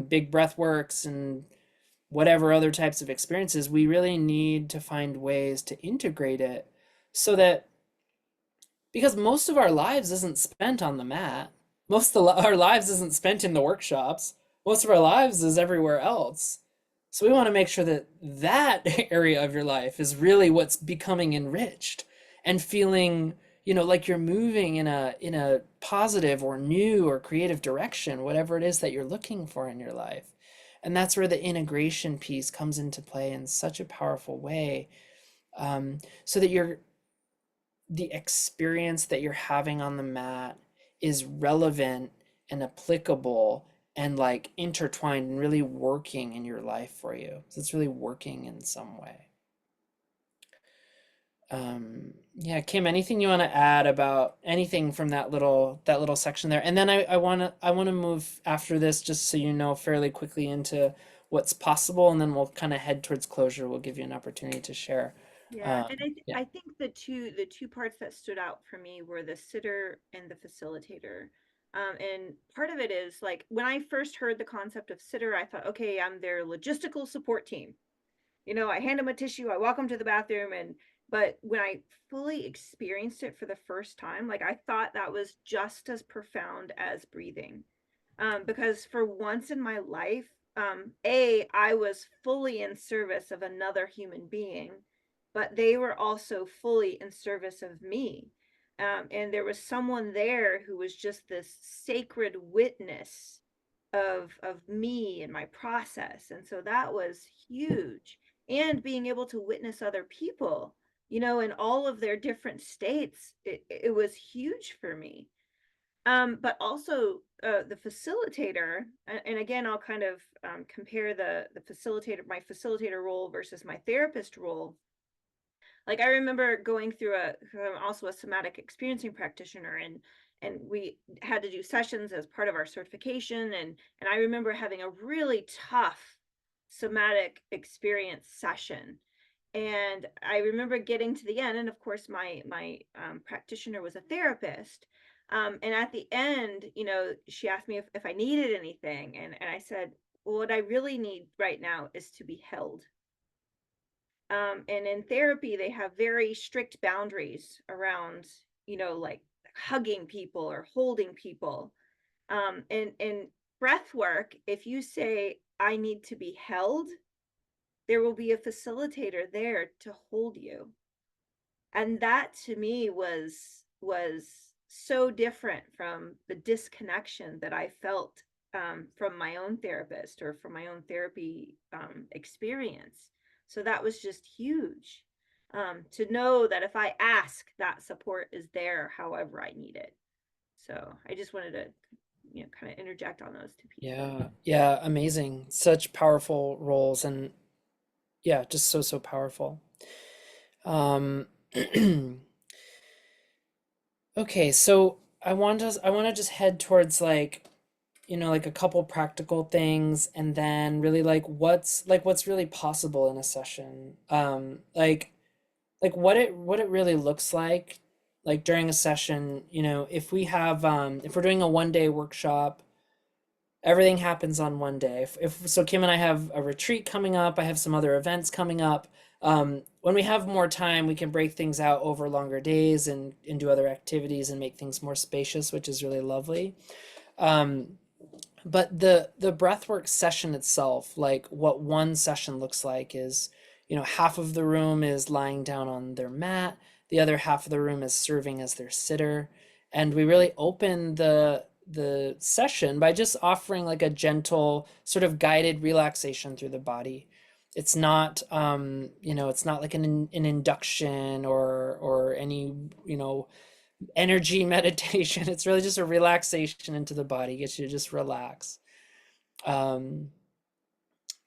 big breath works and whatever other types of experiences. We really need to find ways to integrate it, so that, because most of our lives isn't spent on the mat, our lives isn't spent in the workshops, most of our lives is everywhere else. So we want to make sure that that area of your life is really what's becoming enriched and feeling, like you're moving in a positive or new or creative direction, whatever it is that you're looking for in your life. And that's where the integration piece comes into play in such a powerful way, so that the experience that you're having on the mat is relevant and applicable and like intertwined and really working in your life for you. So it's really working in some way. Yeah, Kim, anything you want to add about anything from that little section there? And then I want to move after this, just so fairly quickly into what's possible, and then we'll kind of head towards closure. We'll give you an opportunity to share. Yeah, and Yeah. I think the two parts that stood out for me were the sitter and the facilitator. And part of it is like when I first heard the concept of sitter, I thought, okay, I'm their logistical support team. I hand them a tissue, I walk them to the bathroom, but when I fully experienced it for the first time, like I thought that was just as profound as breathing. Because for once in my life, I was fully in service of another human being, but they were also fully in service of me. And there was someone there who was just this sacred witness of me and my process. And so that was huge. And being able to witness other people, in all of their different states, it was huge for me. But also the facilitator, and again, I'll kind of compare the facilitator, my facilitator role versus my therapist role. Like I remember going through I'm also a somatic experiencing practitioner, and we had to do sessions as part of our certification, and I remember having a really tough somatic experience session. And I remember getting to the end, and of course my practitioner was a therapist. And at the end, she asked me if I needed anything, and I said, well, what I really need right now is to be held. And in therapy, they have very strict boundaries around, like hugging people or holding people. And in breath work, if you say, I need to be held, there will be a facilitator there to hold you. And that to me was so different from the disconnection that I felt from my own therapist or from my own therapy experience. So that was just huge, to know that if I ask, that support is there however I need it. So I just wanted to, kind of interject on those two pieces. Yeah, yeah, amazing. Such powerful roles, and yeah, just so powerful. Um, okay, so I want to just head towards like, like a couple practical things, and then really like what's really possible in a session. Like what it really looks like during a session, if we're doing a 1 day workshop. Everything happens on 1 day. If so, Kim and I have a retreat coming up. I have some other events coming up. When we have more time, we can break things out over longer days and do other activities and make things more spacious, which is really lovely. Um, but the breathwork session itself, like what one session looks like is, half of the room is lying down on their mat, the other half of the room is serving as their sitter, and we really open the session by just offering like a gentle sort of guided relaxation through the body. It's not, it's not like an induction or any, energy meditation. It's really just a relaxation into the body, gets you to just relax. Um,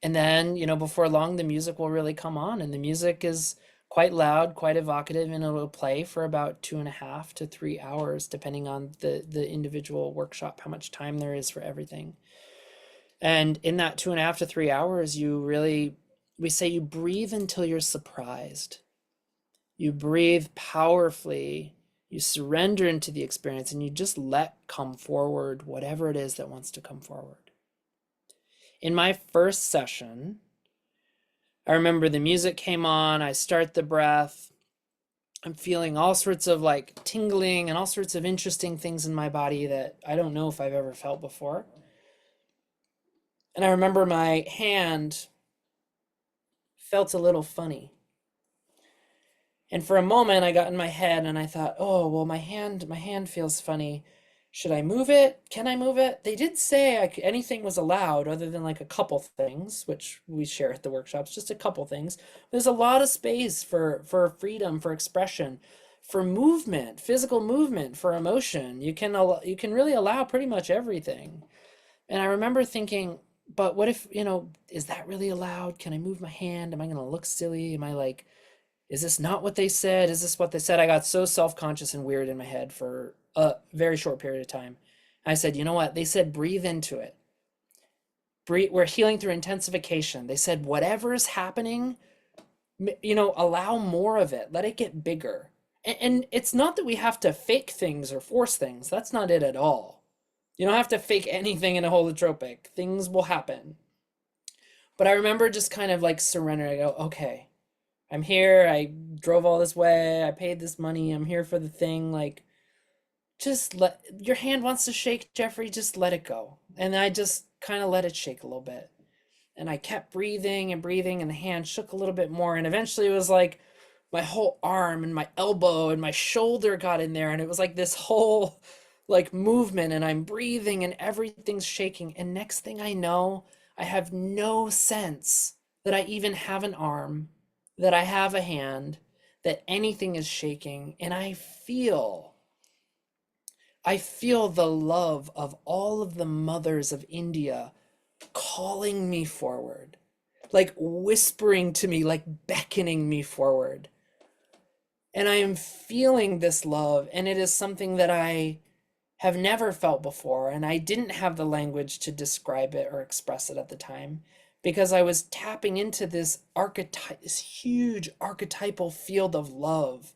and then, before long, the music will really come on, and the music is quite loud, quite evocative, and it'll play for about 2.5 to 3 hours, depending on the individual workshop, how much time there is for everything. And in that 2.5 to 3 hours, we say you breathe until you're surprised. You breathe powerfully, you surrender into the experience, and you just let come forward whatever it is that wants to come forward. In my first session, I remember the music came on, I start the breath, I'm feeling all sorts of like tingling and all sorts of interesting things in my body that I don't know if I've ever felt before. And I remember my hand felt a little funny. And for a moment I got in my head and I thought, oh, well, my hand feels funny. Should I move it? Can I move it? They did say anything was allowed other than like a couple things, which we share at the workshops, just a couple things. There's a lot of space for freedom, for expression, for movement, physical movement, for emotion. You can really allow pretty much everything. And I remember thinking, but what if, is that really allowed? Can I move my hand? Am I going to look silly? Am I like, is this not what they said? Is this what they said? I got so self-conscious and weird in my head for a very short period of time. I said, you know what? They said, breathe into it. Breathe. We're healing through intensification. They said, whatever is happening, allow more of it. Let it get bigger. And it's not that we have to fake things or force things. That's not it at all. You don't have to fake anything in a holotropic. Things will happen. But I remember just kind of like surrendering. I go, okay, I'm here. I drove all this way. I paid this money. I'm here for the thing. Like, just let your hand wants to shake, Jeffrey. Just let it go. And I just kind of let it shake a little bit. And I kept breathing and breathing, and the hand shook a little bit more. And eventually it was like my whole arm and my elbow and my shoulder got in there. And it was like this whole like movement, and I'm breathing and everything's shaking. And next thing I know, I have no sense that I even have an arm, that I have a hand, that anything is shaking. And I feel the love of all of the mothers of India calling me forward, like whispering to me, like beckoning me forward. And I am feeling this love, and it is something that I have never felt before, and I didn't have the language to describe it or express it at the time, because I was tapping into this this huge archetypal field of love,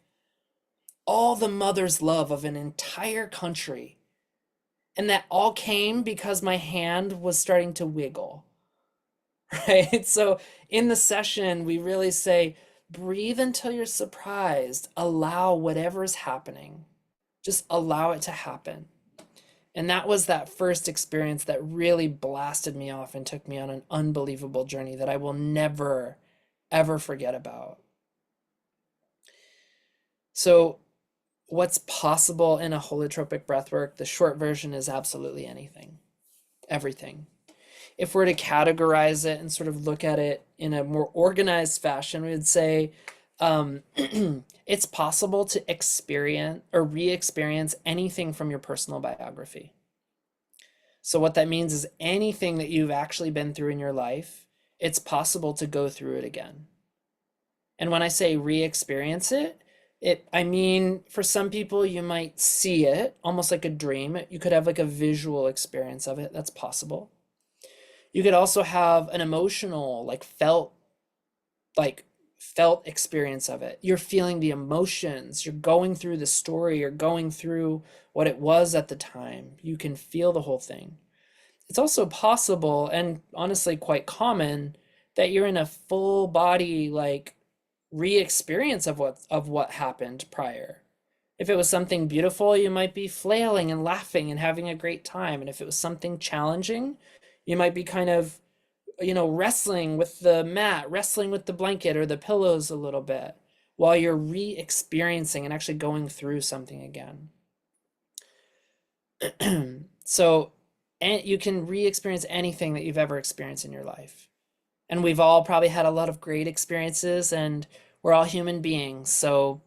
all the mother's love of an entire country. And that all came because my hand was starting to wiggle, right? So in the session, we really say, breathe until you're surprised, allow whatever's happening, just allow it to happen. And that was that first experience that really blasted me off and took me on an unbelievable journey that I will never, ever forget about. So, what's possible in a holotropic breathwork? The short version is absolutely anything, everything. If we're to categorize it and sort of look at it in a more organized fashion, we would say it's possible to experience or re-experience anything from your personal biography. So what that means is anything that you've actually been through in your life, it's possible to go through it again. And when I say re-experience it, I mean, for some people, you might see it almost like a dream. You could have like a visual experience of it. That's possible. You could also have an emotional, felt experience of it. You're feeling the emotions. You're going through the story. You're going through what it was at the time. You can feel the whole thing. It's also possible, and honestly quite common, that you're in a full body re-experience of what happened prior. If it was something beautiful, you might be flailing and laughing and having a great time. And if it was something challenging, you might be kind of, wrestling with the mat, wrestling with the blanket or the pillows a little bit while you're re-experiencing and actually going through something again. So, and you can re-experience anything that you've ever experienced in your life. And we've all probably had a lot of great experiences, and we're all human beings. So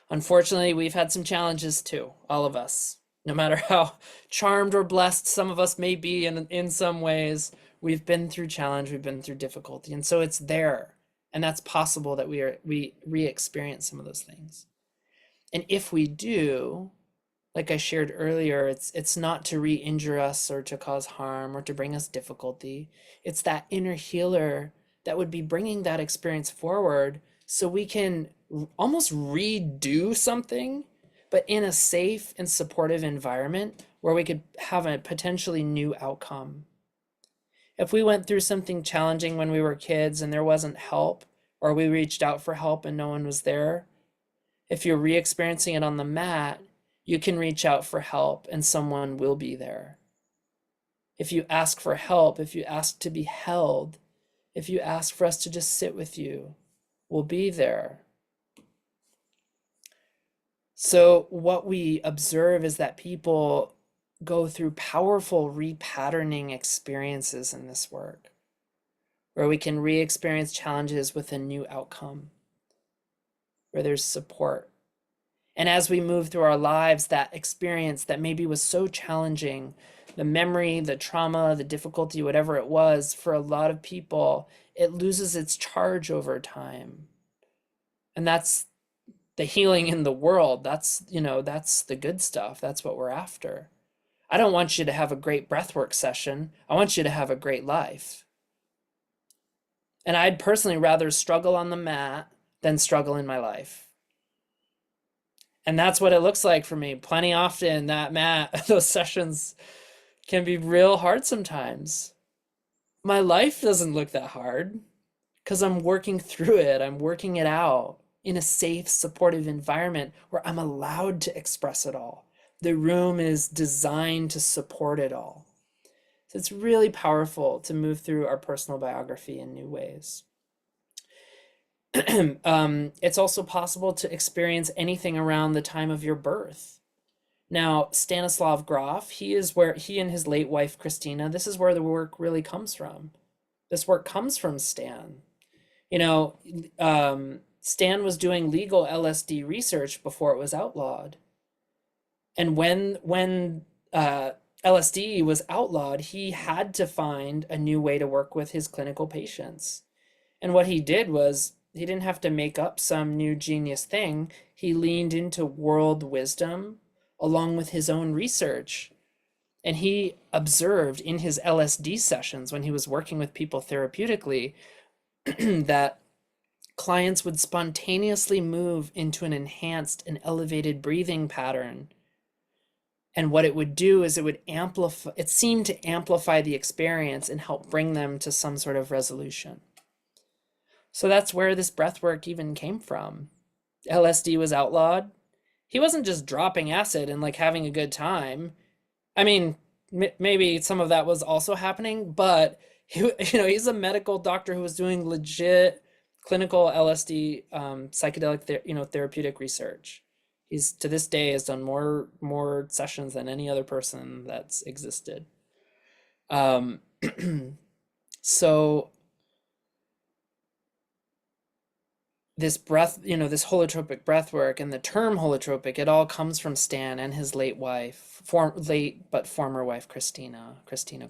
unfortunately, we've had some challenges too, all of us. No matter how charmed or blessed some of us may be in some ways, we've been through challenge, we've been through difficulty. And so it's there. And that's possible that we re-experience some of those things. And if we do, like I shared earlier, it's not to re-injure us or to cause harm or to bring us difficulty. It's that inner healer that would be bringing that experience forward so we can almost redo something, but in a safe and supportive environment where we could have a potentially new outcome. If we went through something challenging when we were kids and there wasn't help, or we reached out for help and no one was there, if you're re-experiencing it on the mat, you can reach out for help and someone will be there. If you ask for help, if you ask to be held, if you ask for us to just sit with you, we'll be there. So what we observe is that people go through powerful repatterning experiences in this work, where we can re-experience challenges with a new outcome, where there's support. And as we move through our lives, that experience that maybe was so challenging, the memory, the trauma, the difficulty, whatever it was, for a lot of people, it loses its charge over time. And that's the healing in the world. That's, that's the good stuff. That's what we're after. I don't want you to have a great breathwork session. I want you to have a great life. And I'd personally rather struggle on the mat than struggle in my life. And that's what it looks like for me. Plenty often, that mat, those sessions can be real hard sometimes. My life doesn't look that hard because I'm working through it. I'm working it out in a safe, supportive environment where I'm allowed to express it all. The room is designed to support it all. So it's really powerful to move through our personal biography in new ways. It's also possible to experience anything around the time of your birth. Now, Stanislav Grof, he and his late wife, Christina, this is where the work really comes from. This work comes from Stan. Stan was doing legal LSD research before it was outlawed. And when LSD was outlawed, he had to find a new way to work with his clinical patients. And what he did was, he didn't have to make up some new genius thing. He leaned into world wisdom along with his own research. And he observed in his LSD sessions when he was working with people therapeutically that clients would spontaneously move into an enhanced and elevated breathing pattern. And what it would do is it seemed to amplify the experience and help bring them to some sort of resolution. So that's where this breath work even came from. LSD was outlawed. He wasn't just dropping acid and like having a good time. I mean, maybe some of that was also happening, but he's a medical doctor who was doing legit clinical LSD psychedelic therapeutic research. He's to this day has done more sessions than any other person that's existed. So this this holotropic breath work and the term holotropic, it all comes from Stan and his late but former wife, Christina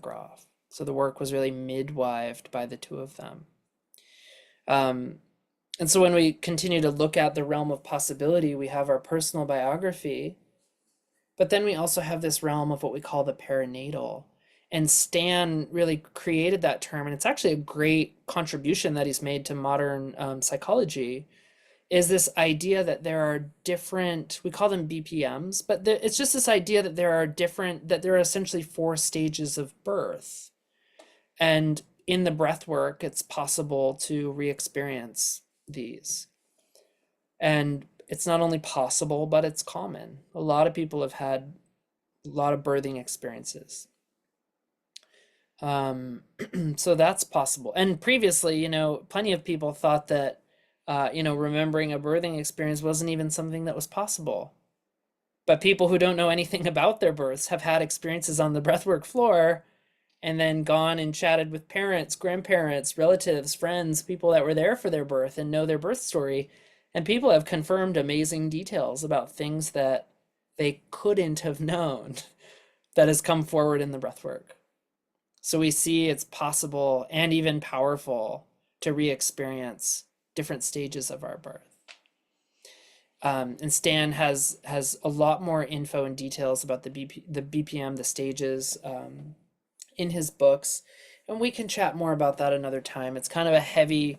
Grof. So the work was really midwifed by the two of them. And so when we continue to look at the realm of possibility, we have our personal biography, but then we also have this realm of what we call the perinatal. And Stan really created that term, and it's actually a great contribution that he's made to modern psychology, is this idea that there are different, we call them BPMs, but it's just this idea that there are essentially 4 stages of birth. And in the breath work, it's possible to re-experience these. And it's not only possible, but it's common. A lot of people have had a lot of birthing experiences. So that's possible. And previously, plenty of people thought that, remembering a birthing experience wasn't even something that was possible. But people who don't know anything about their births have had experiences on the breathwork floor and then gone and chatted with parents, grandparents, relatives, friends, people that were there for their birth and know their birth story. And people have confirmed amazing details about things that they couldn't have known that has come forward in the breathwork. So we see it's possible and even powerful to re-experience different stages of our birth. And Stan has a lot more info and details about the BPM, the stages, in his books, and we can chat more about that another time. It's kind of a heavy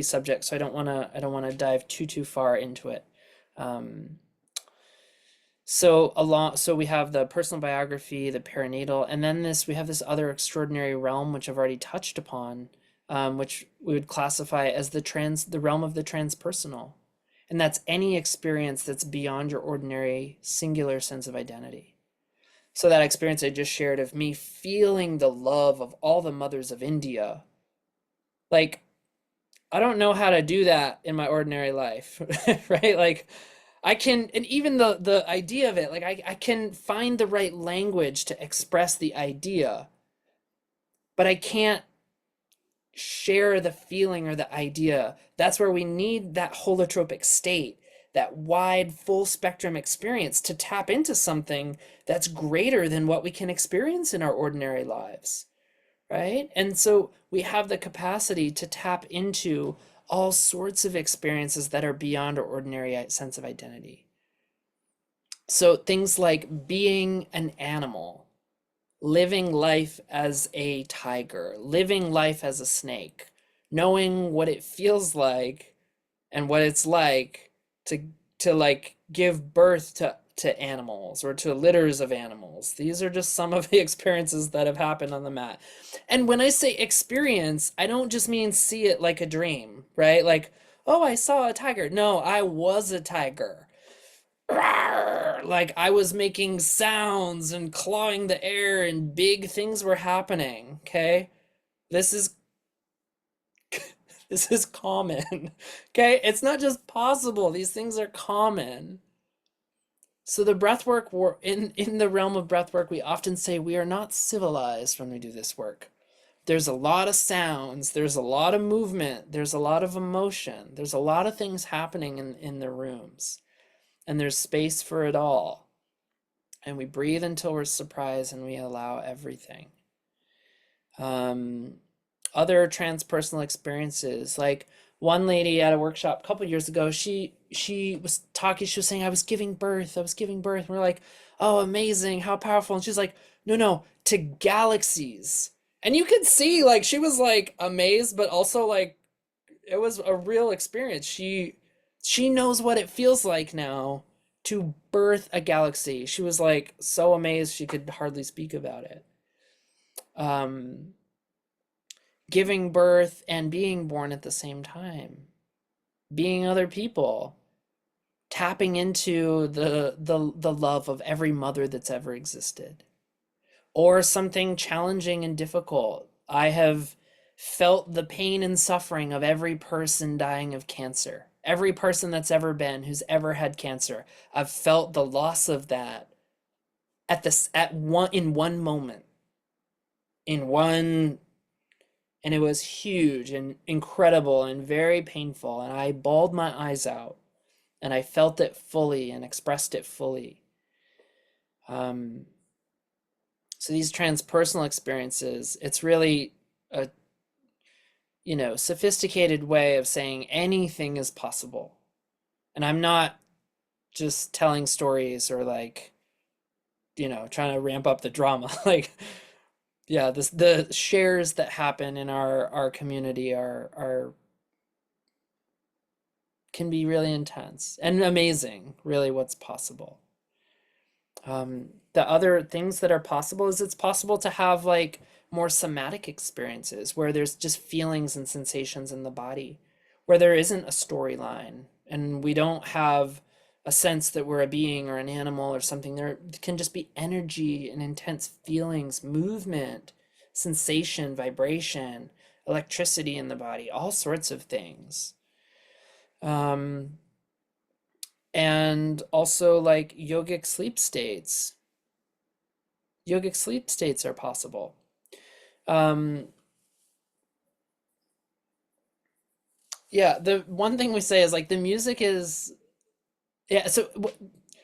subject, so I don't want to dive too far into it. So we have the personal biography, the perinatal, and then we have this other extraordinary realm, which I've already touched upon, which we would classify as the realm of the transpersonal. And that's any experience that's beyond your ordinary singular sense of identity. So that experience I just shared of me feeling the love of all the mothers of India, like, I don't know how to do that in my ordinary life, right? Like, I can, and even the idea of it, like, I can find the right language to express the idea, but I can't share the feeling or the idea. That's where we need that holotropic state, that wide, full spectrum experience to tap into something that's greater than what we can experience in our ordinary lives, right? And so we have the capacity to tap into all sorts of experiences that are beyond our ordinary sense of identity. So things like being an animal, living life as a tiger, living life as a snake, knowing what it feels like and what it's like to like give birth to animals or to litters of animals. These are just some of the experiences that have happened on the mat. And when I say experience, I don't just mean see it like a dream, right? Like, oh, I saw a tiger. No, I was a tiger. Like, I was making sounds and clawing the air and big things were happening. Okay, this is this is common. Okay, it's not just possible, these things are common. So the breath work, in the realm of breath work, we often say we are not civilized when we do this work. There's a lot of sounds, there's a lot of movement, there's a lot of emotion, there's a lot of things happening in the rooms, and there's space for it all. And we breathe until we're surprised and we allow everything. Other transpersonal experiences, like one lady at a workshop a couple years ago, she was talking, she was saying, I was giving birth. And we're like, oh, amazing, how powerful. And she's like, no, to galaxies. And you could see, like, she was like amazed, but also like it was a real experience. She knows what it feels like now to birth a galaxy. She was like so amazed she could hardly speak about it. Giving birth and being born at the same time, being other people, tapping into the love of every mother that's ever existed, or something challenging and difficult. I have felt the pain and suffering of every person dying of cancer. Every person that's ever been, who's ever had cancer, I've felt the loss of that in one moment, and it was huge and incredible and very painful, and I bawled my eyes out, and I felt it fully and expressed it fully. So these transpersonal experiences, it's really a sophisticated way of saying anything is possible. And I'm not just telling stories or like, trying to ramp up the drama. Like, yeah, the shares that happen in our community can be really intense and amazing, really, what's possible. The other things that are possible is it's possible to have like more somatic experiences where there's just feelings and sensations in the body, where there isn't a storyline and we don't have a sense that we're a being or an animal or something. There can just be energy and intense feelings, movement, sensation, vibration, electricity in the body, all sorts of things. And also like yogic sleep states. Yogic sleep states are possible. Um, yeah, the one thing we say is like the music is, yeah, so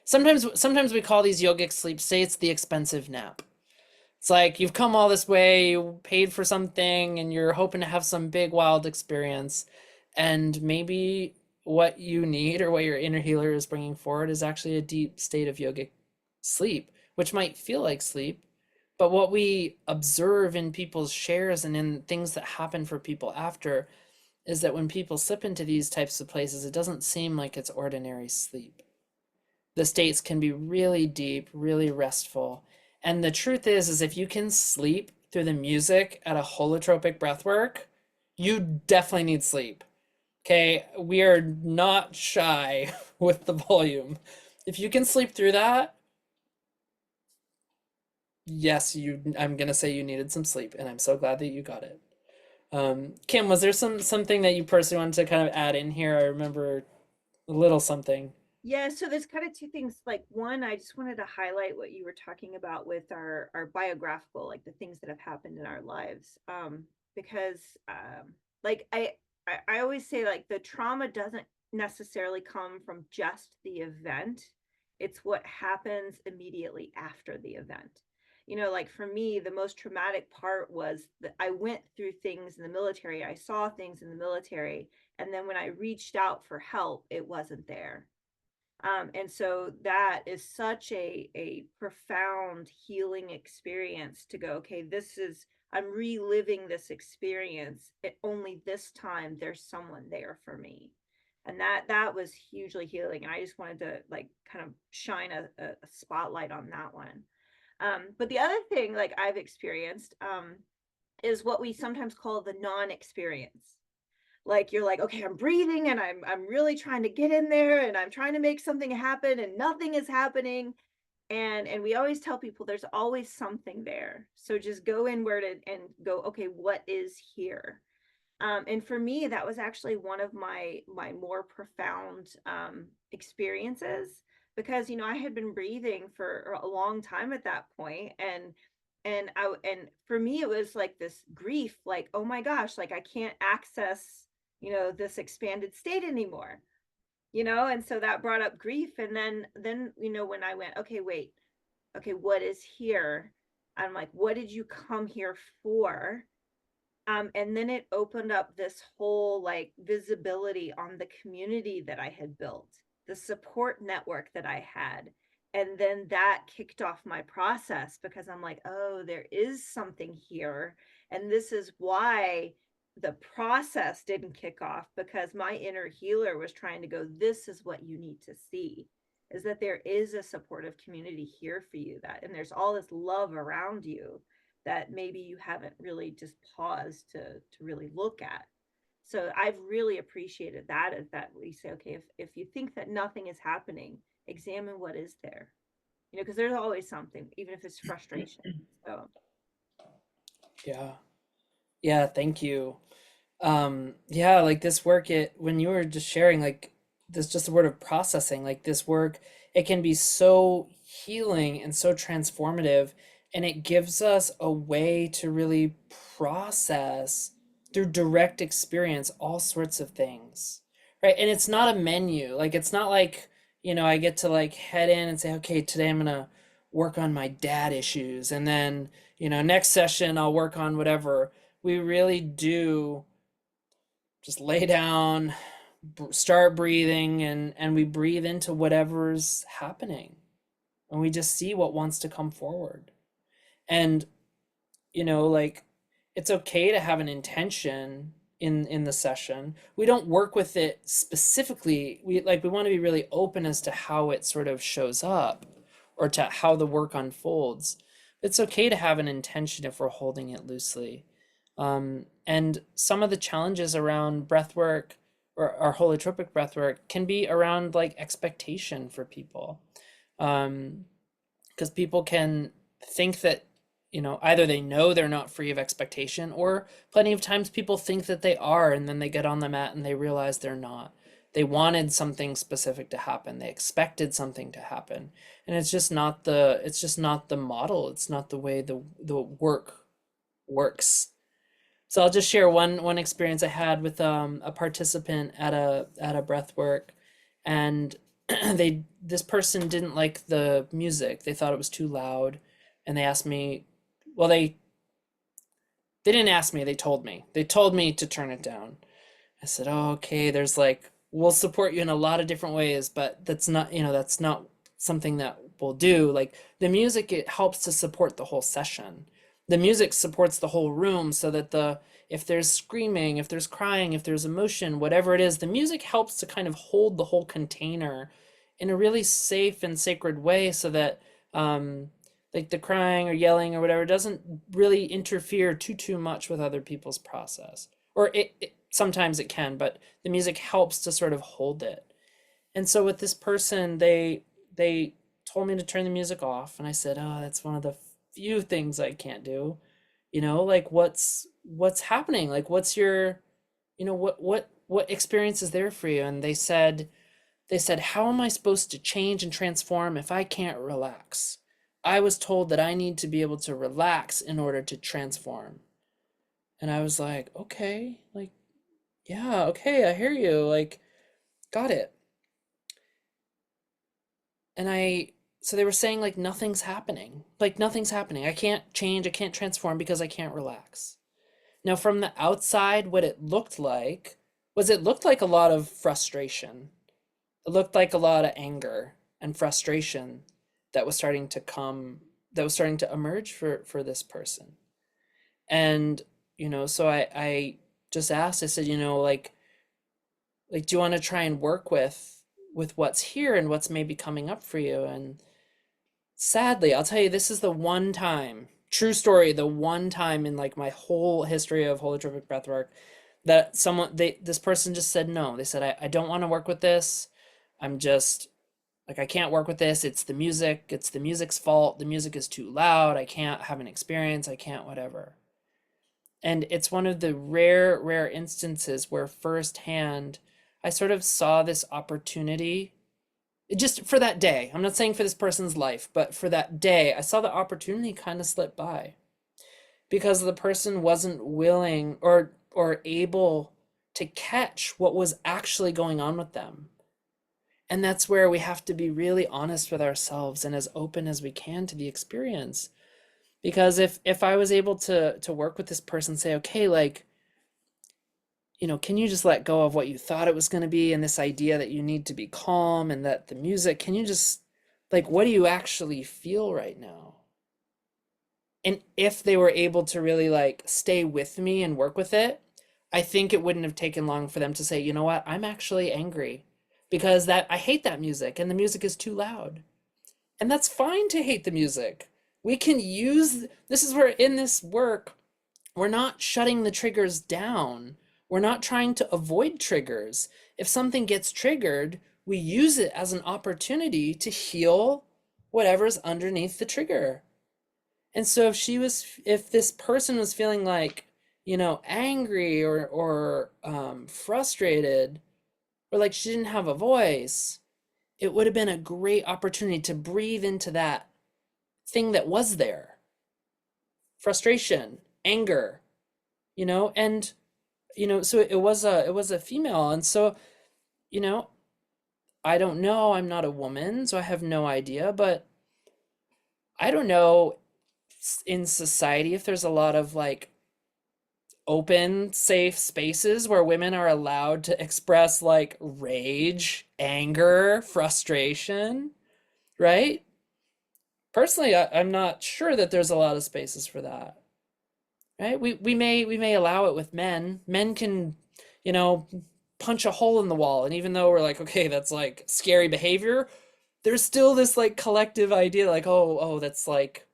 sometimes we call these yogic sleeps, say it's the expensive nap. It's like you've come all this way, you paid for something, and you're hoping to have some big wild experience. And maybe what you need or what your inner healer is bringing forward is actually a deep state of yogic sleep, which might feel like sleep. But what we observe in people's shares and in things that happen for people after is that when people slip into these types of places, it doesn't seem like it's ordinary sleep. The states can be really deep, really restful. And the truth is if you can sleep through the music at a holotropic breathwork, you definitely need sleep. Okay, we are not shy with the volume. If you can sleep through that, yes, I'm gonna say you needed some sleep, and I'm so glad that you got it. Kim, was there something that you personally wanted to kind of add in here? I remember a little something. Yeah, so there's kind of two things. Like one, I just wanted to highlight what you were talking about with our biographical, like the things that have happened in our lives. Because like I always say like the trauma doesn't necessarily come from just the event. It's what happens immediately after the event. You know, like for me, the most traumatic part was that I went through things in the military. I saw things in the military, and then when I reached out for help, it wasn't there. And so that is such a profound healing experience to go, okay, I'm reliving this experience. Only this time there's someone there for me. And that was hugely healing. And I just wanted to like kind of shine a spotlight on that one. But the other thing like I've experienced is what we sometimes call the non-experience. Like you're like, okay, I'm breathing and I'm really trying to get in there and I'm trying to make something happen and nothing is happening. And we always tell people there's always something there, so just go inward and go, okay, what is here? And for me, that was actually one of my more profound experiences, because I had been breathing for a long time at that point, and for me it was like this grief, like, oh my gosh, like I can't access this expanded state anymore. And so that brought up grief, and then when I went, okay, wait, okay, what is here? I'm like, what did you come here for? And then it opened up this whole like visibility on the community that I had built, the support network that I had. And then that kicked off my process, because I'm like, oh, there is something here. And this is why the process didn't kick off, because my inner healer was trying to go, this is what you need to see, is that there is a supportive community here for you, that, and there's all this love around you that maybe you haven't really just paused to really look at. So I've really appreciated that, is that we say, okay, if you think that nothing is happening, examine what is there. Because there's always something, even if it's frustration. So Yeah. Yeah, thank you. Yeah, like this work, it when you were just sharing like this, just the word of processing, like this work, it can be so healing and so transformative, and it gives us a way to really process through direct experience all sorts of things, right? And it's not a menu, like it's not like, I get to like head in and say, okay, today I'm gonna work on my dad issues, and then next session I'll work on whatever. We really do just lay down, start breathing, and we breathe into whatever's happening, and we just see what wants to come forward. And like it's okay to have an intention in the session. We don't work with it specifically. We want to be really open as to how it sort of shows up, or to how the work unfolds. It's okay to have an intention if we're holding it loosely. And some of the challenges around breath work, or our holotropic breath work, can be around like expectation for people. Because people can think that, either they know they're not free of expectation, or plenty of times people think that they are, and then they get on the mat and they realize they're not. They wanted something specific to happen. They expected something to happen. And it's just not the model. It's not the way the work works. So I'll just share one experience I had with a participant at a breath work, and this person didn't like the music. They thought it was too loud, and they asked me, well, they didn't ask me, they told me. They told me to turn it down. I said, "Oh, okay, there's like we'll support you in a lot of different ways, but that's not something that we'll do. Like the music, it helps to support the whole session. The music supports the whole room so that the if there's screaming, if there's crying, if there's emotion, whatever it is, the music helps to kind of hold the whole container in a really safe and sacred way so that like the crying or yelling or whatever doesn't really interfere too much with other people's process. Or it sometimes it can, but the music helps to sort of hold it. And so with this person, they told me to turn the music off, and I said, "Oh, that's one of the few things I can't do." Like what's happening? Like what's your, what experience is there for you? And they said, "How am I supposed to change and transform if I can't relax? I was told that I need to be able to relax in order to transform." And I was like, "Okay, like, yeah, okay, I hear you. Like, got it." And so they were saying, like, nothing's happening. Like, nothing's happening. I can't change, I can't transform because I can't relax. Now, from the outside, what it looked like a lot of frustration. It looked like a lot of anger and frustration that was starting to come, that was starting to emerge for this person. And, so I just asked, I said, like, do you want to try and work with what's here and what's maybe coming up for you? And sadly, I'll tell you, this is the one time, true story, the one time in like my whole history of holotropic breathwork that this person just said no. They said, I don't want to work with this. I'm just like, I can't work with this. It's the music. It's the music's fault. The music is too loud. I can't have an experience. I can't whatever. And it's one of the rare instances where firsthand I sort of saw this opportunity just for that day. I'm not saying for this person's life, but for that day, I saw the opportunity kind of slip by because the person wasn't willing or able to catch what was actually going on with them. And that's where we have to be really honest with ourselves and as open as we can to the experience. Because if I was able to work with this person, say, okay, like, can you just let go of what you thought it was going to be and this idea that you need to be calm and that the music, can you just, like, what do you actually feel right now? And if they were able to really like stay with me and work with it, I think it wouldn't have taken long for them to say, you know what, I'm actually angry because that I hate that music and the music is too loud. And that's fine to hate the music. We can use, this is where in this work, we're not shutting the triggers down. We're not trying to avoid triggers. If something gets triggered, we use it as an opportunity to heal whatever's underneath the trigger. And so if this person was feeling like, angry or frustrated, or like she didn't have a voice, it would have been a great opportunity to breathe into that thing that was there. Frustration, anger, and so it was a female. And so, you know, I don't know, I'm not a woman, so I have no idea, but I don't know in society if there's a lot of like open, safe spaces where women are allowed to express like rage, anger, frustration, right? Personally, I'm not sure that there's a lot of spaces for that, right? We may allow it with men. Men can, you know, punch a hole in the wall, and even though we're like, okay, that's like scary behavior, there's still this like collective idea, like, oh, that's like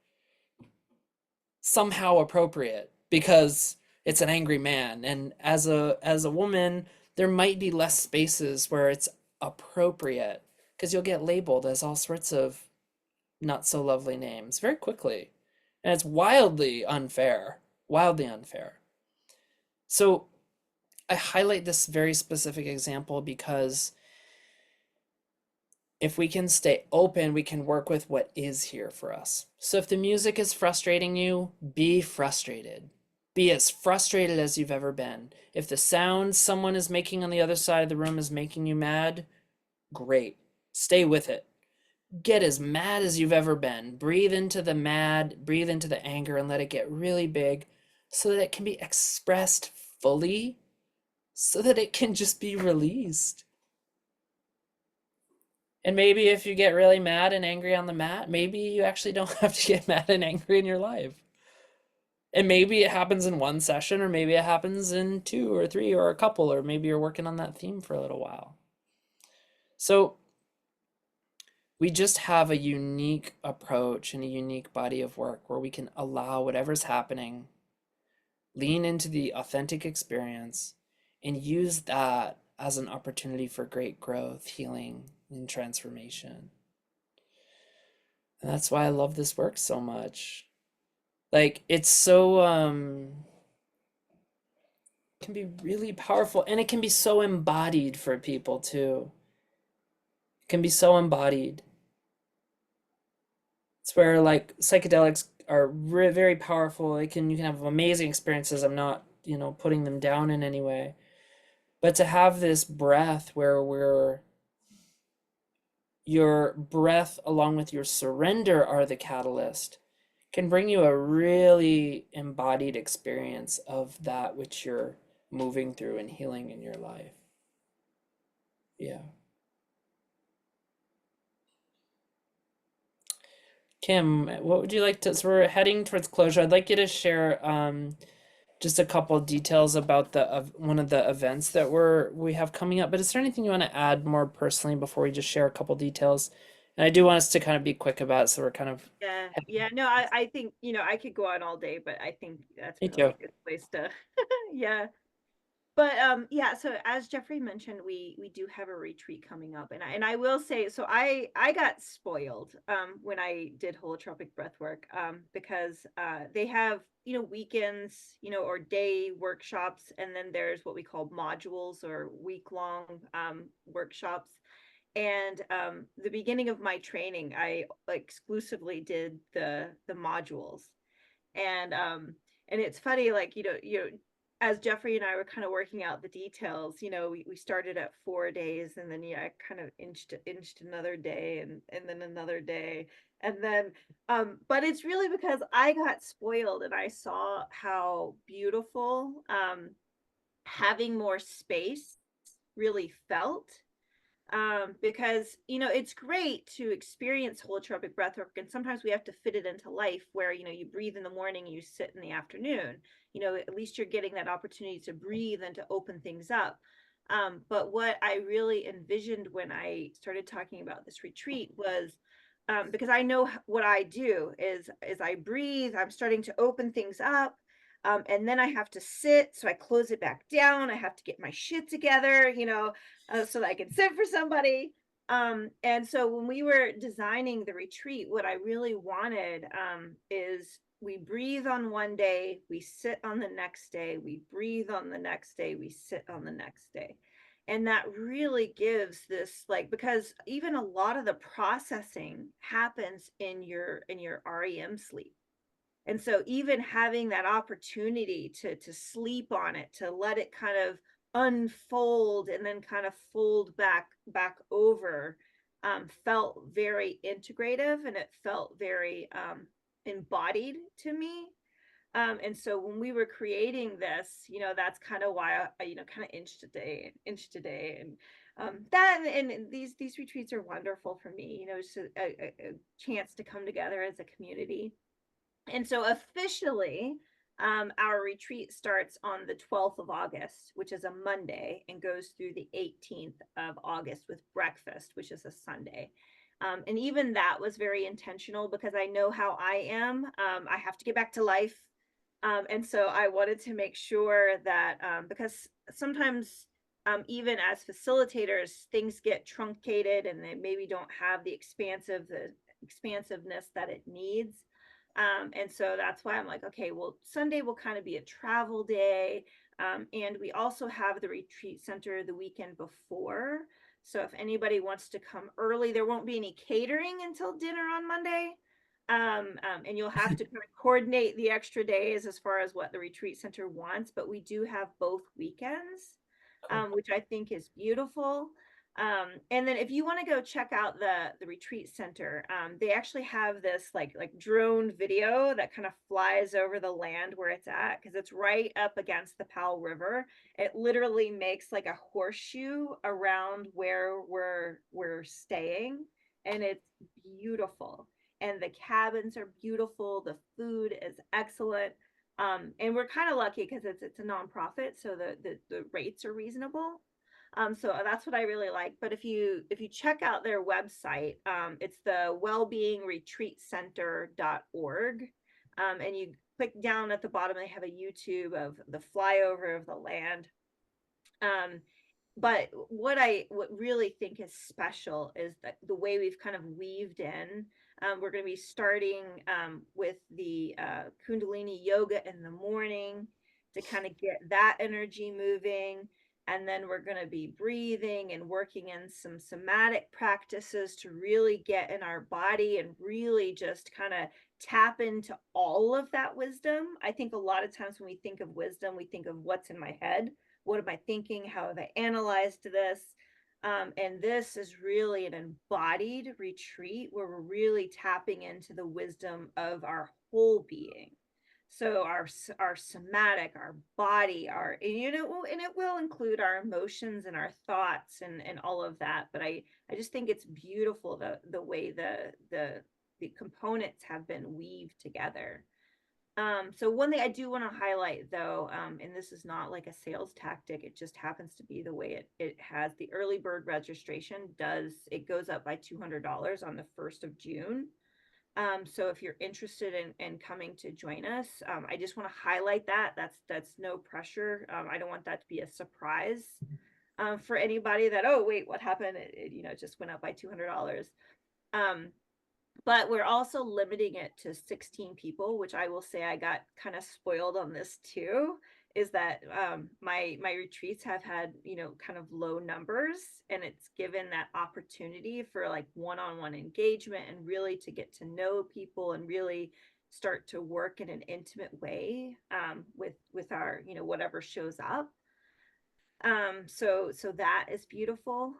somehow appropriate because it's an angry man. And as a woman, there might be less spaces where it's appropriate because you'll get labeled as all sorts of not so lovely names very quickly. And it's wildly unfair, wildly unfair. So I highlight this very specific example because if we can stay open, we can work with what is here for us. So if the music is frustrating you, be frustrated. Be as frustrated as you've ever been. If the sound someone is making on the other side of the room is making you mad, great. Stay with it. Get as mad as you've ever been. Breathe into the mad, breathe into the anger, and let it get really big so that it can be expressed fully, so that it can just be released. And maybe if you get really mad and angry on the mat, maybe you actually don't have to get mad and angry in your life. And maybe it happens in one session, or maybe it happens in two or three or a couple, or maybe you're working on that theme for a little while. So we just have a unique approach and a unique body of work where we can allow whatever's happening, lean into the authentic experience, and use that as an opportunity for great growth, healing, and transformation. And that's why I love this work so much. Like, it's so can be really powerful, and it can be so embodied for people too. It can be so embodied. It's where like psychedelics are very powerful. You can have amazing experiences. I'm not, putting them down in any way. But to have this breath where your breath along with your surrender are the catalyst can bring you a really embodied experience of that which you're moving through and healing in your life. Yeah. Kim, what would you like to, so we're heading towards closure. I'd like you to share just a couple of details about the of one of the events that we have coming up. But is there anything you want to add more personally before we just share a couple details? And I do want us to kind of be quick about it, so we're kind of Yeah, no, I think, I could go on all day, but I think that's me probably too. a good place to, yeah. But yeah, so as Jeffrey mentioned, we do have a retreat coming up, and I will say, so I got spoiled when I did holotropic breathwork because they have weekends or day workshops, and then there's what we call modules or week-long workshops. And the beginning of my training, I exclusively did the modules. And it's funny, like, as Jeffrey and I were kind of working out the details, we started at 4 days, and then I kind of inched another day, and then another day. And then but it's really because I got spoiled and I saw how beautiful having more space really felt. Because it's great to experience holotropic breathwork, and sometimes we have to fit it into life where you breathe in the morning and you sit in the afternoon. At least you're getting that opportunity to breathe and to open things up. But what I really envisioned when I started talking about this retreat was, because I know what I do is I breathe, I'm starting to open things up. And then I have to sit, so I close it back down. I have to get my shit together, so that I can sit for somebody. And so when we were designing the retreat, what I really wanted is we breathe on one day, we sit on the next day, we breathe on the next day, we sit on the next day. And that really gives this, like, because even a lot of the processing happens in your REM sleep. And so even having that opportunity to sleep on it, to let it kind of unfold and then kind of fold back over, felt very integrative, and it felt very embodied to me. And so when we were creating this, that's kind of why I kind of inched a day. And that and these retreats are wonderful for me. It's a chance to come together as a community. And so officially, our retreat starts on the 12th of August, which is a Monday, and goes through the 18th of August with breakfast, which is a Sunday. And even that was very intentional because I know how I am. I have to get back to life. And so I wanted to make sure that, because sometimes, even as facilitators, things get truncated and they maybe don't have the expansiveness that it needs. And so that's why I'm like, okay, well, Sunday will kind of be a travel day. And we also have the retreat center the weekend before. So if anybody wants to come early, there won't be any catering until dinner on Monday. And you'll have to kind of coordinate the extra days as far as what the retreat center wants, but we do have both weekends, Cool. which I think is beautiful. And then if you want to go check out the retreat center, they actually have this like drone video that kind of flies over the land where it's at, because it's right up against the Powell River. It literally makes like a horseshoe around where we're staying, and it's beautiful. And the cabins are beautiful. The food is excellent. And we're kind of lucky because it's a nonprofit, so the rates are reasonable. So that's what I really like. But if you check out their website, it's the wellbeingretreatcenter.org. And you click down at the bottom, they have a YouTube of the flyover of the land. But what really think is special is that the way we've kind of weaved in. We're going to be starting with the Kundalini Yoga in the morning to kind of get that energy moving. And then we're going to be breathing and working in some somatic practices to really get in our body and really just kind of tap into all of that wisdom. I think a lot of times when we think of wisdom, we think of what's in my head. What am I thinking? How have I analyzed this? And this is really an embodied retreat where we're really tapping into the wisdom of our whole being. So our somatic, our body, our and it will include our emotions and our thoughts and all of that. But I just think it's beautiful the way the components have been weaved together. So one thing I do want to highlight though, and this is not like a sales tactic, it just happens to be the way it has the early bird registration it goes up by $200 on the 1st of June. So if you're interested in coming to join us, I just want to highlight that's no pressure. I don't want that to be a surprise for anybody that, oh wait, what happened? It just went up by $200. But we're also limiting it to 16 people, which I will say I got kind of spoiled on this too, is that my retreats have had, kind of low numbers, and it's given that opportunity for like one-on-one engagement and really to get to know people and really start to work in an intimate way with our, whatever shows up. So that is beautiful.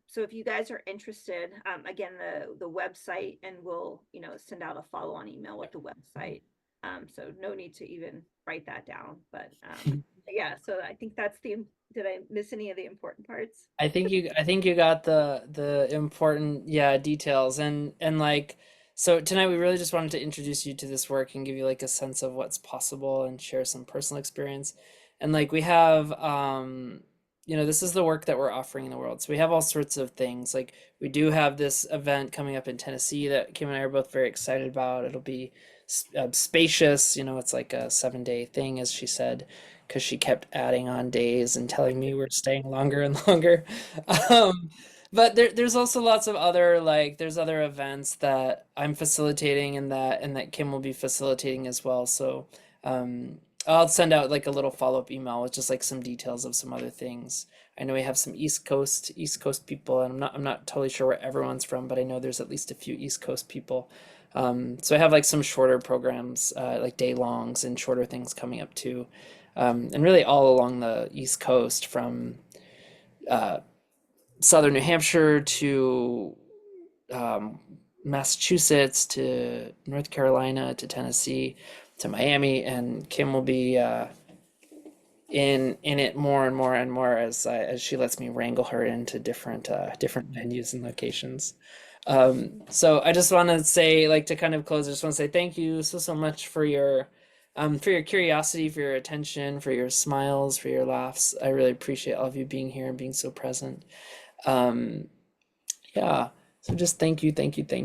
So if you guys are interested, again, the website, and we'll, send out a follow-on email with the website. So no need to even write that down, but yeah, so I think did I miss any of the important parts? I think you got the important, yeah, details. And like, so tonight we really just wanted to introduce you to this work and give you like a sense of what's possible and share some personal experience. And like we have this is the work that we're offering in the world. So we have all sorts of things. Like we do have this event coming up in Tennessee that Kim and I are both very excited about. It'll be spacious, it's like a 7-day thing, as she said, because she kept adding on days and telling me we're staying longer and longer. Um, but there's also lots of other, like there's other events that I'm facilitating and that Kim will be facilitating as well. So I'll send out like a little follow-up email with just like some details of some other things. I know we have some East Coast people, and I'm not totally sure where everyone's from, but I know there's at least a few East Coast people. So I have like some shorter programs, like day longs and shorter things coming up too. And really all along the East Coast, from southern New Hampshire to um, Massachusetts to North Carolina to Tennessee to Miami, and Kim will be in it more and more and more as she lets me wrangle her into different venues and locations. So I just want to say, like, to kind of close, I just want to say thank you so much for your curiosity, for your attention, for your smiles, for your laughs. I really appreciate all of you being here and being so present. Yeah. So just thank you, thank you, thank you.